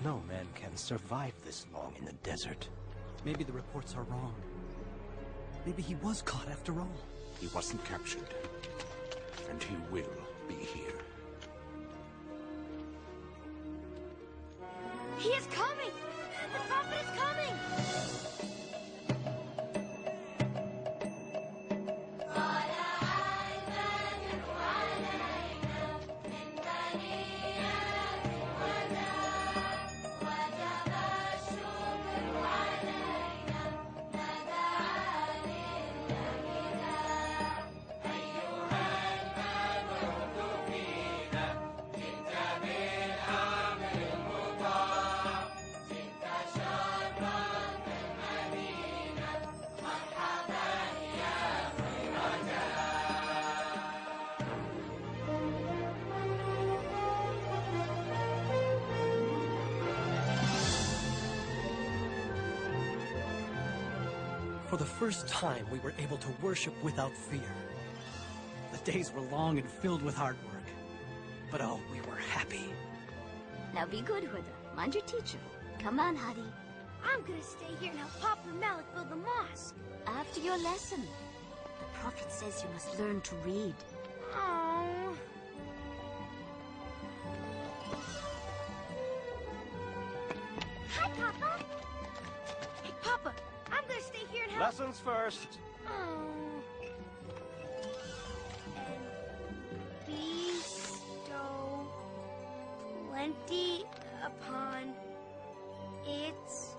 No man can survive this long in the desert. Maybe the reports are wrong. Maybe he was caught after all. He wasn't captured, and he will be here. He is coming! The prophet is coming! For the first time, we were able to worship without fear. The days were long and filled with hard work. But oh, we were happy. Now be good, Huda. Mind your teacher. Come on, Hadi. I'm gonna stay here and help Papa and Malik build the mosque. After your lesson. The prophet says you must learn to read. Oh. Hi, Papa. Hey, Papa. I'm gonna stay here and help. Lessons first. Oh. Bestow plenty upon its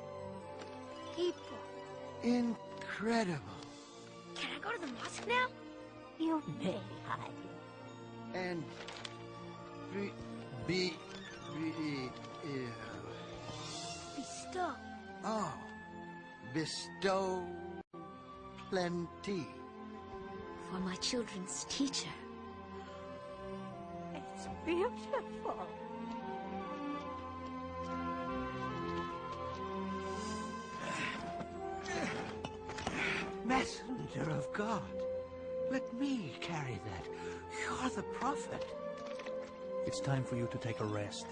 people. Incredible. Can I go to the mosque now? You may, Hadi. And Bestow. Oh, bestow plenty. For my children's teacher. It's beautiful. Messenger of God, let me carry that. You're the prophet. It's time for you to take a rest.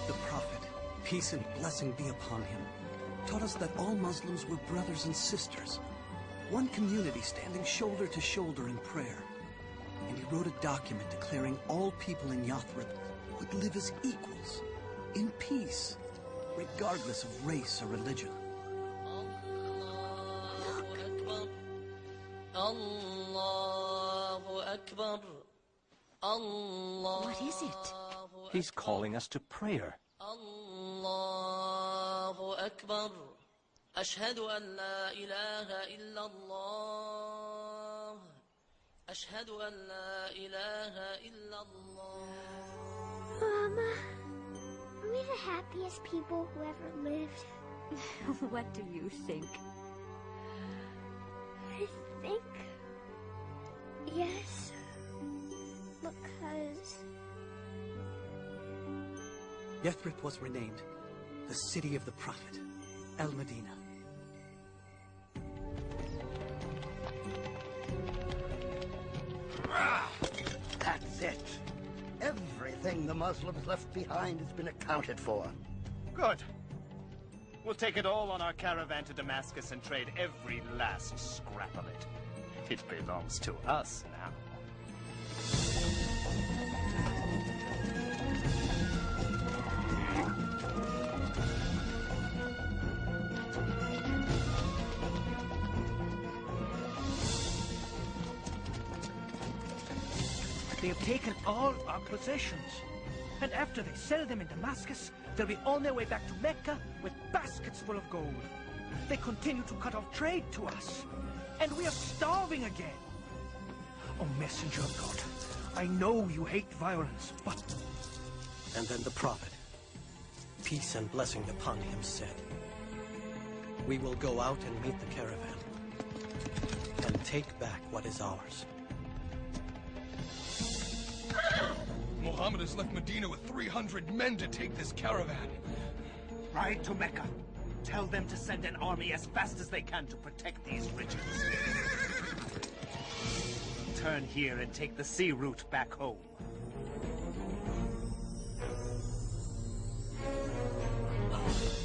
The prophet, peace and blessing be upon him, taught us that all Muslims were brothers and sisters, one community standing shoulder to shoulder in prayer. And he wrote a document declaring all people in Yathrib would live as equals, in peace, regardless of race or religion. What is it? He's calling us to prayer. Allahu Akbar. Ashhadu an la ilaha illallah. Ashhadu an la ilaha illallah. Mama, are we the happiest people who ever lived? What do you think? I think... yes. Because... Yathrib was renamed the city of the prophet, El-Medina. That's it. Everything the Muslims left behind has been accounted for. Good. We'll take it all on our caravan to Damascus and trade every last scrap of it. It belongs to us now. They have taken all our possessions. And after they sell them in Damascus, they'll be on their way back to Mecca with baskets full of gold. They continue to cut off trade to us. and we are starving again. Oh, messenger of God, I know you hate violence, but... And then the prophet, peace and blessing upon him, said, "We will go out and meet the caravan, and take back what is ours." Mohammed has left Medina with 300 men to take this caravan. Ride to Mecca. Tell them to send an army as fast as they can to protect these riches. Turn here and take the sea route back home.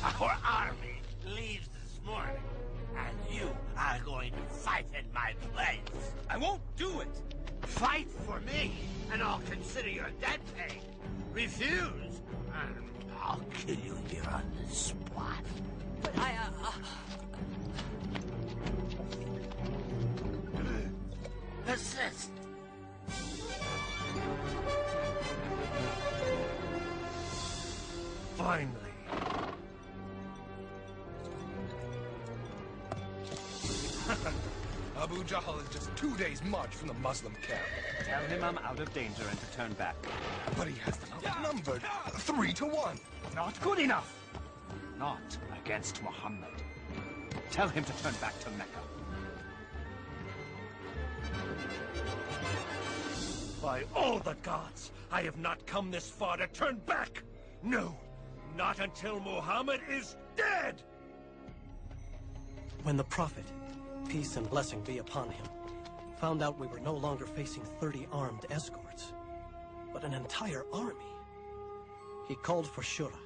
Our army leaves this morning, and you are going to fight in my place. I won't do it! Fight for me, and I'll consider your debt paid. Refuse, and I'll kill you here on the spot. But Assist. Finally. Abu Jahl is just 2 days' march from the Muslim camp. Tell him I'm out of danger and to turn back. But he has them outnumbered 3 to 1. Not good enough. Not against Muhammad. Tell him to turn back to Mecca. By all the gods, I have not come this far to turn back! No, not until Muhammad is dead! When the prophet, peace and blessing be upon him, found out we were no longer facing 30 armed escorts, but an entire army, he called for Shura,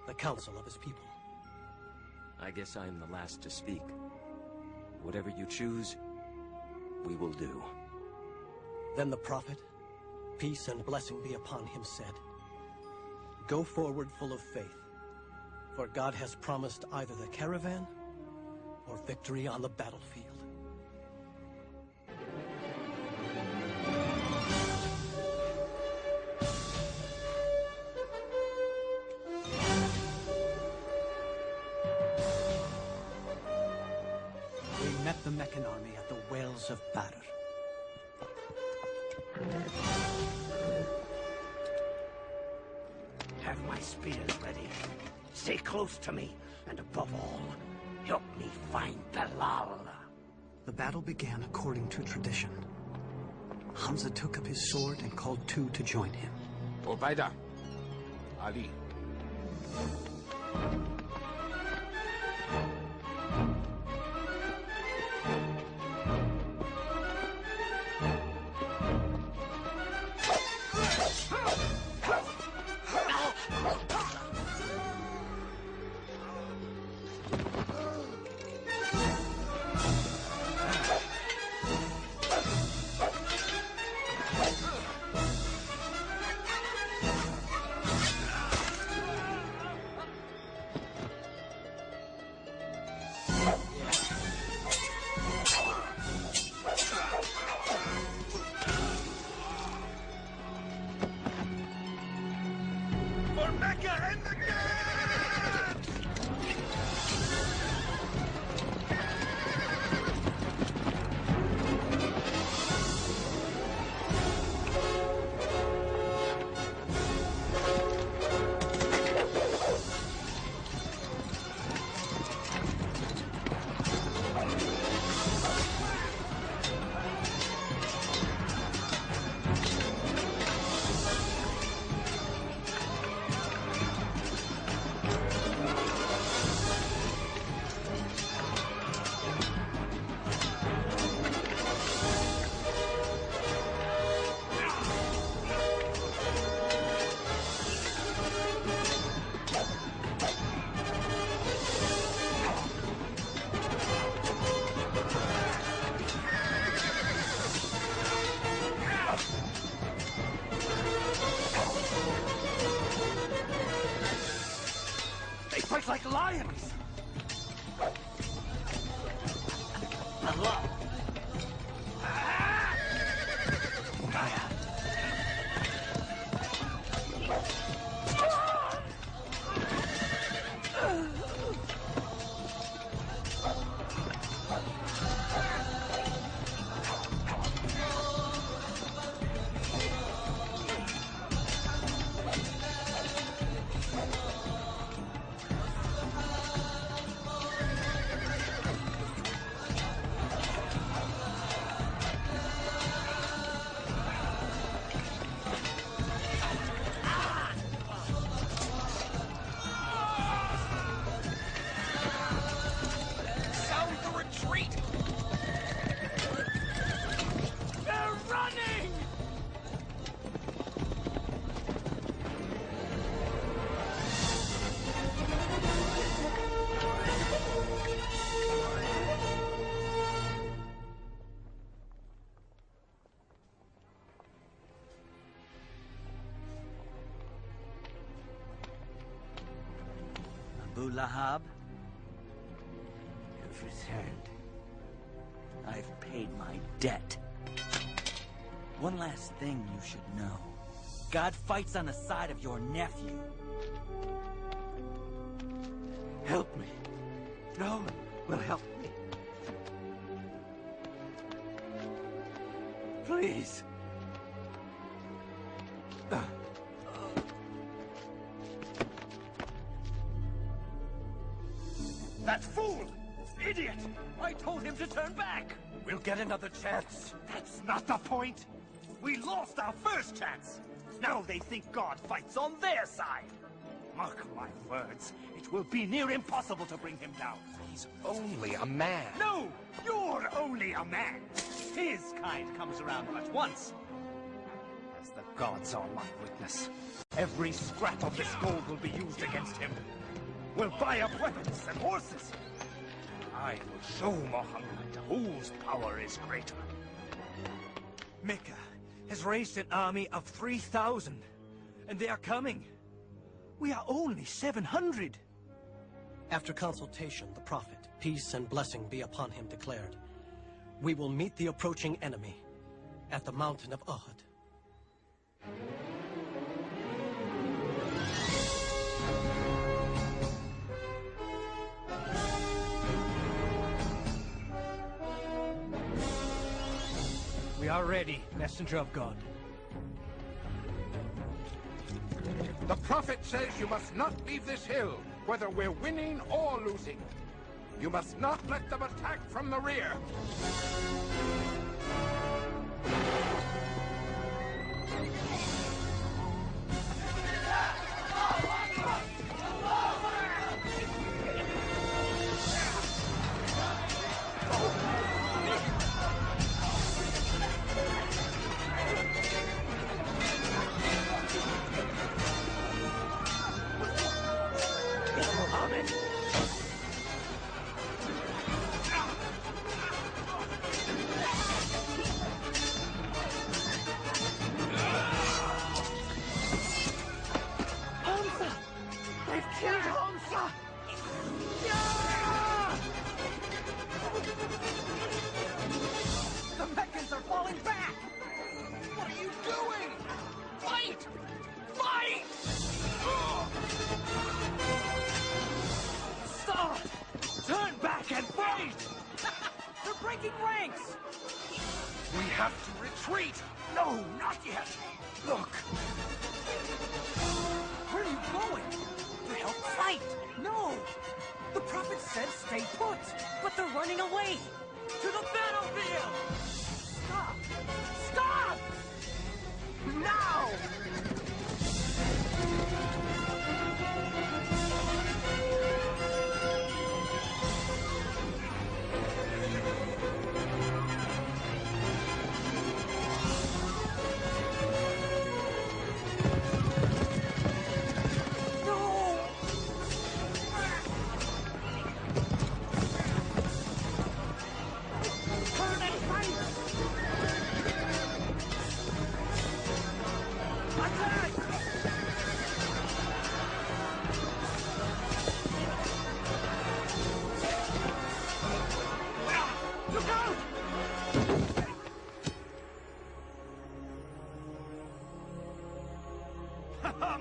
the council of his people. I guess I am the last to speak. Whatever you choose, we will do. Then the prophet, peace and blessing be upon him, said, "Go forward full of faith, for God has promised either the caravan or victory on the battlefield." We met the Meccan army at the Wells of Badr. Have my spears ready. Stay close to me, and above all, help me find Bilal. The battle began according to tradition. Hamza took up his sword and called 2 to join him. Ubaida, Ali. For Mecca and the Fight like lions! Allah! Abu Lahab, you've returned. I've paid my debt. One last thing you should know. God fights on the side of your nephew. Help me. No one will help me. Please. That fool! Idiot! I told him to turn back! We'll get another chance. That's not the point. We lost our first chance. Now they think God fights on their side. Mark my words, it will be near impossible to bring him down. He's only a man. No! You're only a man! His kind comes around but once. As the gods are my witness, every scrap of this gold will be used against him. We'll buy up weapons and horses. I will show Mohammed whose power is greater. Mecca has raised an army of 3,000, and they are coming. We are only 700. After consultation, the Prophet, peace and blessing be upon him, declared, "We will meet the approaching enemy at the mountain of Uhud." We are ready, messenger of God. The Prophet says you must not leave this hill, whether we're winning or losing. You must not let them attack from the rear. We have to retreat! No, not yet! Look! Where are you going? To help fight! No! The Prophet said stay put! But they're running away! To the battlefield! Stop! Stop! Now!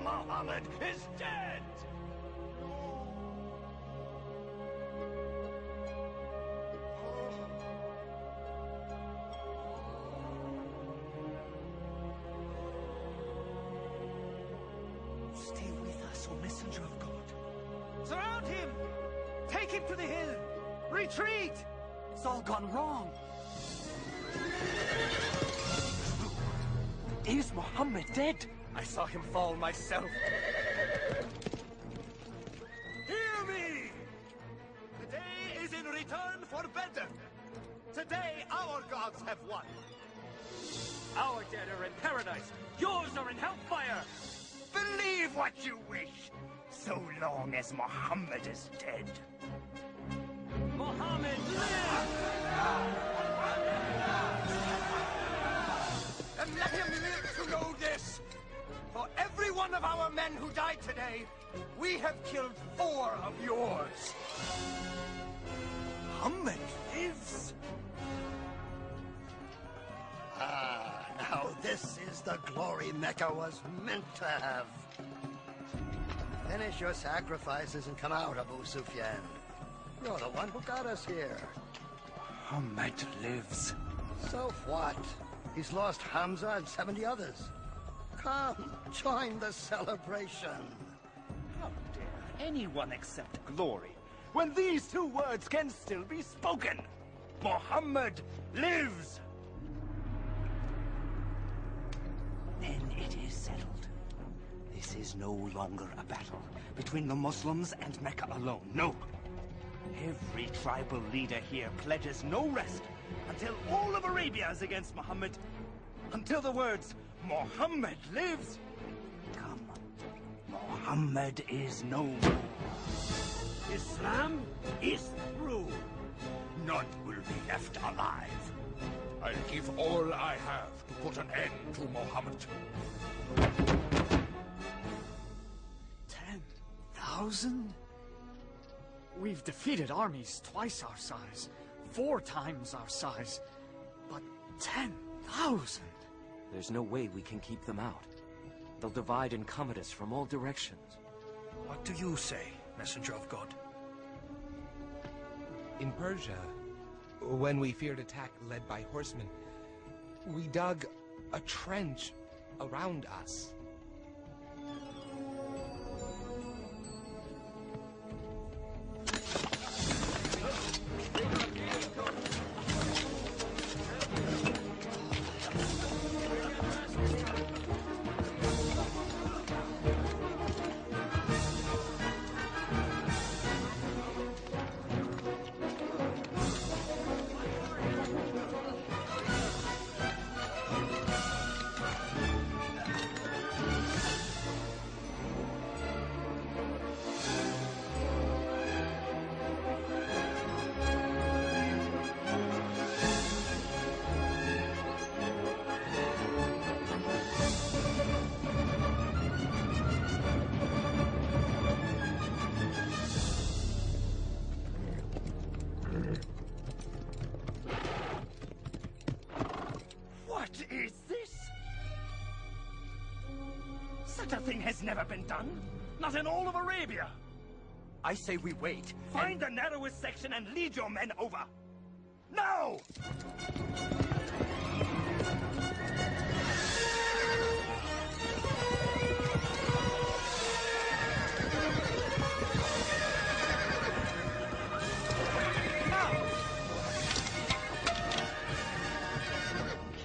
Mohammed is dead! Stay with us, O Messenger of God. Surround him! Take him to the hill! Retreat! It's all gone wrong. Is Mohammed dead? I saw him fall myself. Hear me! The day is in return for Bedr. Today our gods have won. Our dead are in paradise. Yours are in hellfire. Believe what you wish, so long as Mohammed is dead. Mohammed lives! And let him live to know this. For every one of our men men who died today, we have killed 4 of yours. Muhammad lives. Ah, now this is the glory Mecca was meant to have. Finish your sacrifices and come out, Abu Sufyan. You're the one who got us here. Muhammad lives. So what? He's lost Hamza and 70 others. Come, join the celebration. How dare anyone accept glory when these 2 words can still be spoken? Muhammad lives! Then it is settled. This is no longer a battle between the Muslims and Mecca alone. No. Every tribal leader here pledges no rest until all of Arabia is against Muhammad. Until the words, Muhammad lives, come. Muhammad is no more. Islam is through. None will be left alive. I'll give all I have to put an end to Mohammed. 10,000? We've defeated armies twice our size, 4 times our size, but 10,000? There's no way we can keep them out. They'll divide and come at us from all directions. What do you say, messenger of God? In Persia, when we feared attack led by horsemen, we dug a trench around us. Such a thing has never been done. Not in all of Arabia. I say we wait. Find the narrowest section and lead your men over. Now!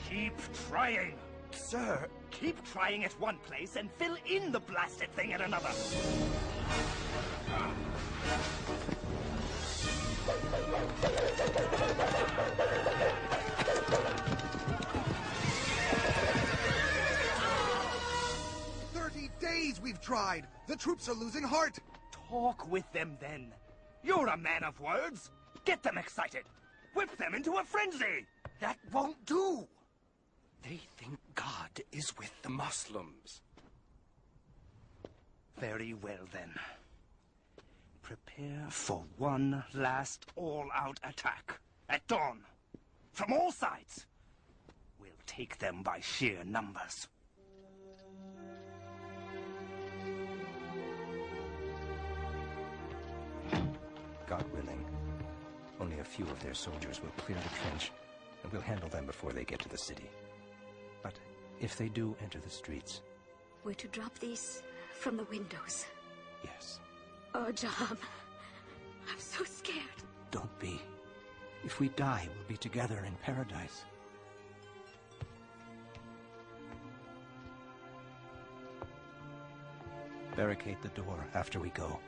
'Keep trying. Sir, keep trying at one place and fill in the blasted thing at another. Days we've tried. The troops are losing heart. Talk with them then. You're a man of words. Get them excited. Whip them into a frenzy. That won't do. They think God is with the Muslims. Very well then. Prepare for one last all-out attack. At dawn. From all sides. We'll take them by sheer numbers. God willing, only a few of their soldiers will clear the trench, and we'll handle them before they get to the city. But if they do enter the streets... We're to drop these from the windows. Yes. Oh, Jaham, I'm so scared. Don't be. If we die, we'll be together in paradise. Barricade the door after we go.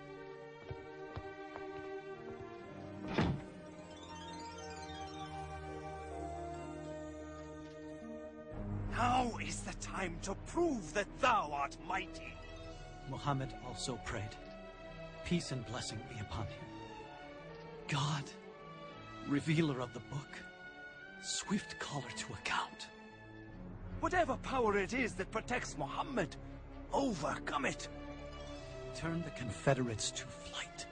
Now is the time to prove that thou art mighty. Mohammed also prayed, peace and blessing be upon him. God, revealer of the book, swift caller to account. Whatever power it is that protects Muhammad, overcome it. turn the Confederates to flight.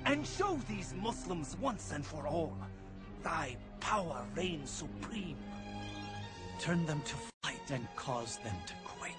And show these Muslims once and for all, thy power reigns supreme. Turn them to flight and cause them to quake.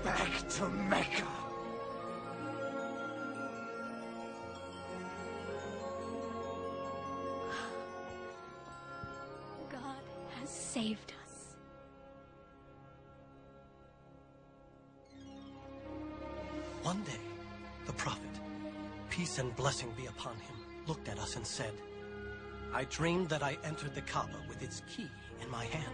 Back to Mecca! God has saved us. One day, the prophet, peace and blessing be upon him, looked at us and said, I dreamed that I entered the Kaaba with its key in my hand.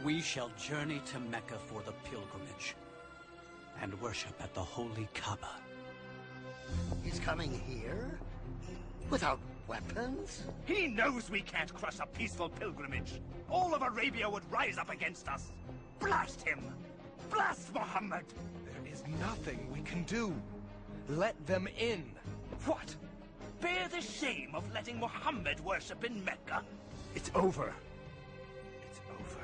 We shall journey to Mecca for the pilgrimage and worship at the holy Kaaba. He's coming here? Without weapons? He knows we can't crush a peaceful pilgrimage. All of Arabia would rise up against us. Blast him! Blast Mohammed! There is nothing we can do. Let them in. What? Bear the shame of letting Mohammed worship in Mecca? It's over. It's over.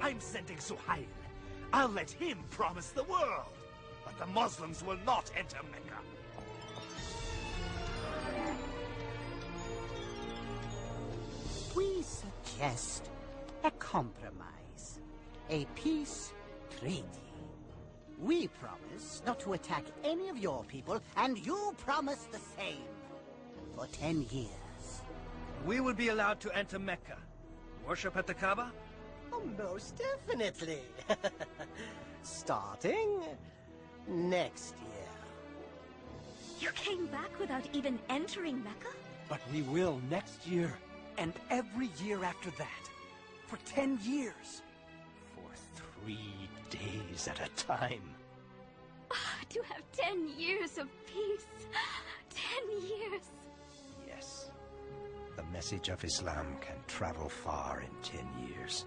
I'm sending Suhail. I'll let him promise the world. But the Muslims will not enter Mecca. We suggest a compromise. A peace treaty. We promise not to attack any of your people, and you promise the same. For 10 years. We will be allowed to enter Mecca. Worship at the Kaaba? Oh, most definitely. Starting next year. You came back without even entering Mecca? But we will next year, and every year after that. For 10 years. For 3 days at a time. To have 10 years of peace. 10 years. Yes. The message of Islam can travel far in 10 years.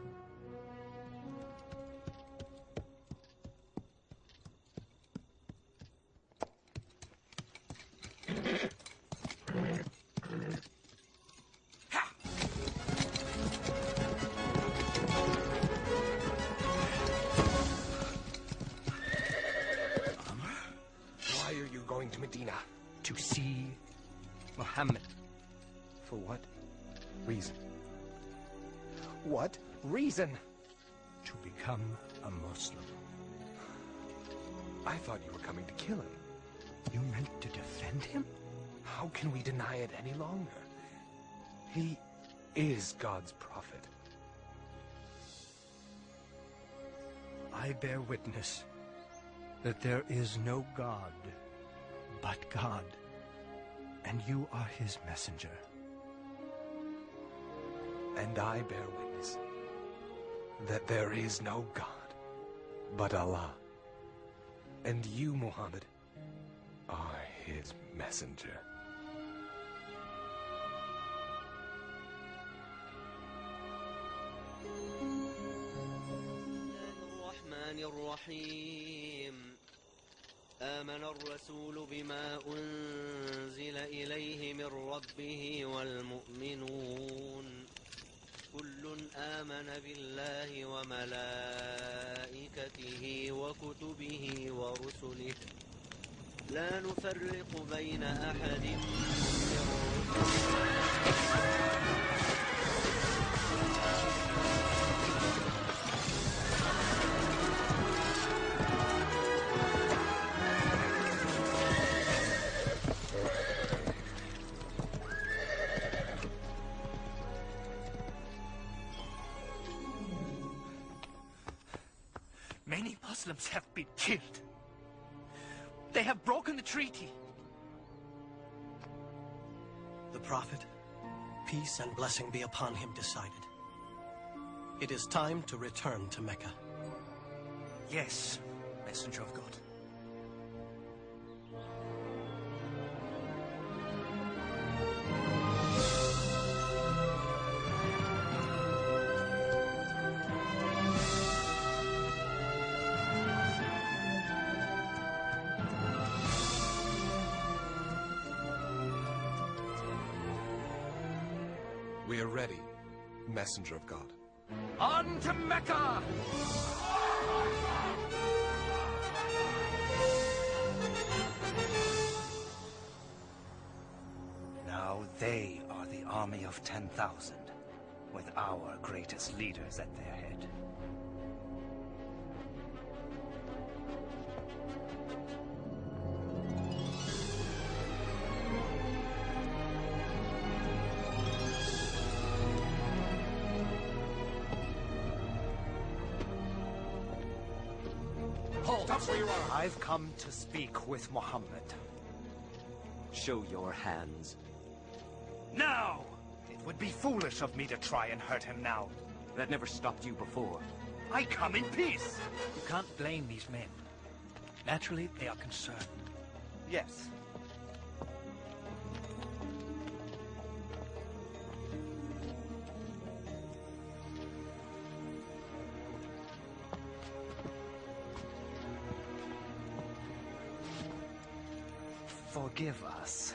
going to Medina? To see Mohammed. For what reason? What reason? To become a Muslim. I thought you were coming to kill him. You meant to defend him? How can we deny it any longer? He is God's prophet. I bear witness that there is no God but God, and you are his messenger. And I bear witness that there is no God but Allah, and you, Muhammad, are his messenger. آمن الرسول بما أنزل إليه من ربه والمؤمنون كل آمن بالله وملائكته وكتبه ورسله لا نفرق بين أحد من Many Muslims have been killed. They have broken the treaty. The Prophet, peace and blessing be upon him, decided. It is time to return to Mecca. Yes, Messenger of God. We are ready, Messenger of God. On to Mecca! Now they are the army of 10,000, with our greatest leaders at their head. Stop where you are! I've come to speak with Muhammad. Show your hands. Now! It would be foolish of me to try and hurt him now. That never stopped you before. I come in peace! You can't blame these men. Naturally, they are concerned. Yes. Forgive us.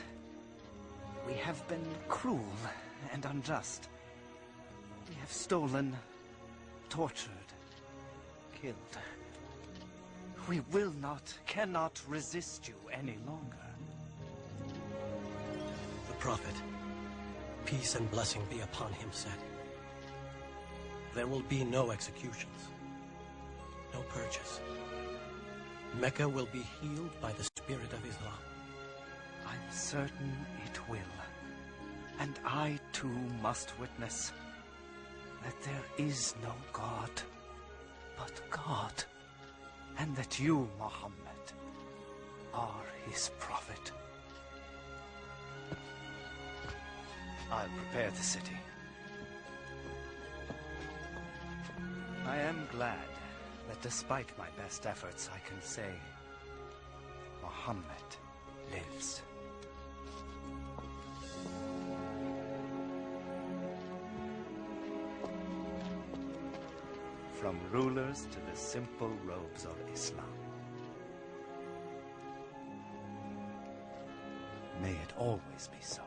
We have been cruel and unjust. We have stolen, tortured, killed. We will not, cannot resist you any longer. The Prophet, peace and blessing be upon him, said, there will be no executions, no purges. Mecca will be healed by the spirit of Islam. I'm certain it will. And I, too, must witness that there is no God but God, and that you, Muhammad, are his prophet. I'll prepare the city. I am glad that despite my best efforts, I can say Muhammad lives. From rulers to the simple robes of Islam. May it always be so.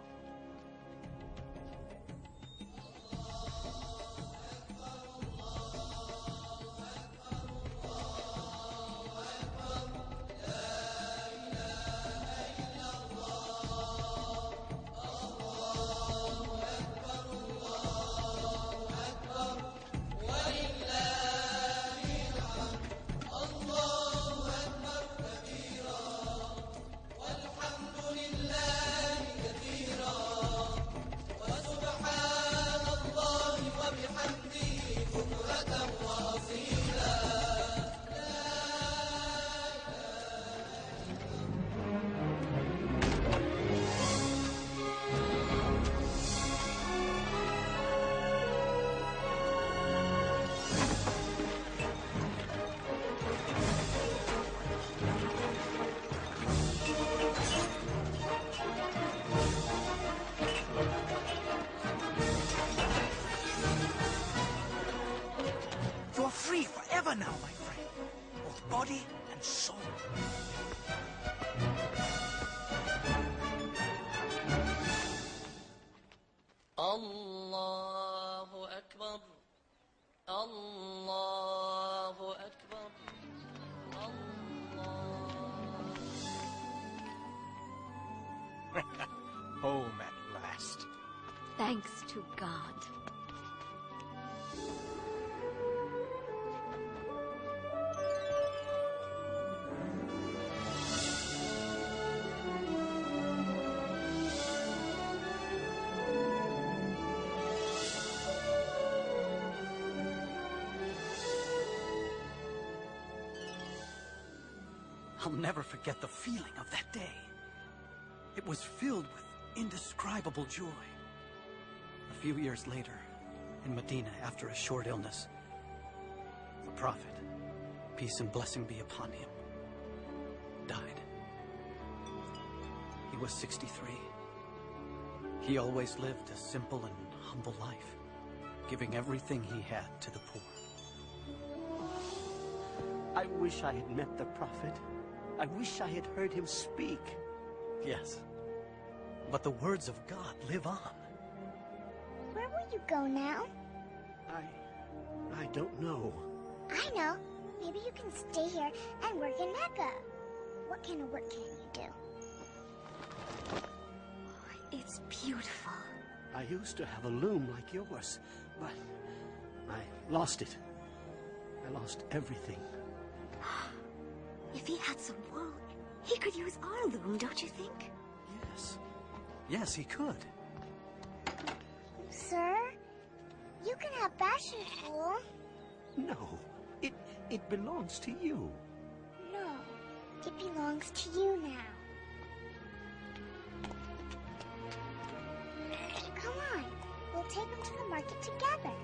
now, my friend. Both body and soul. Allahu Akbar. Allahu Akbar. Home at last. Thanks to God. I'll never forget the feeling of that day. It was filled with indescribable joy. A few years later, in Medina, after a short illness, the Prophet, peace and blessing be upon him, died. He was 63. He always lived a simple and humble life, giving everything he had to the poor. I wish I had met the Prophet. I wish I had heard him speak. Yes, but the words of God live on. Where will you go now? I don't know. I know. Maybe you can stay here and work in Mecca. What kind of work can you do? It's beautiful. I used to have a loom like yours, but I lost it. I lost everything. If he had some wool, he could use our loom, don't you think? Yes. Yes, he could. Sir, you can have Bashar's wool. No, it belongs to you. No, it belongs to you now. Come on, we'll take him to the market together.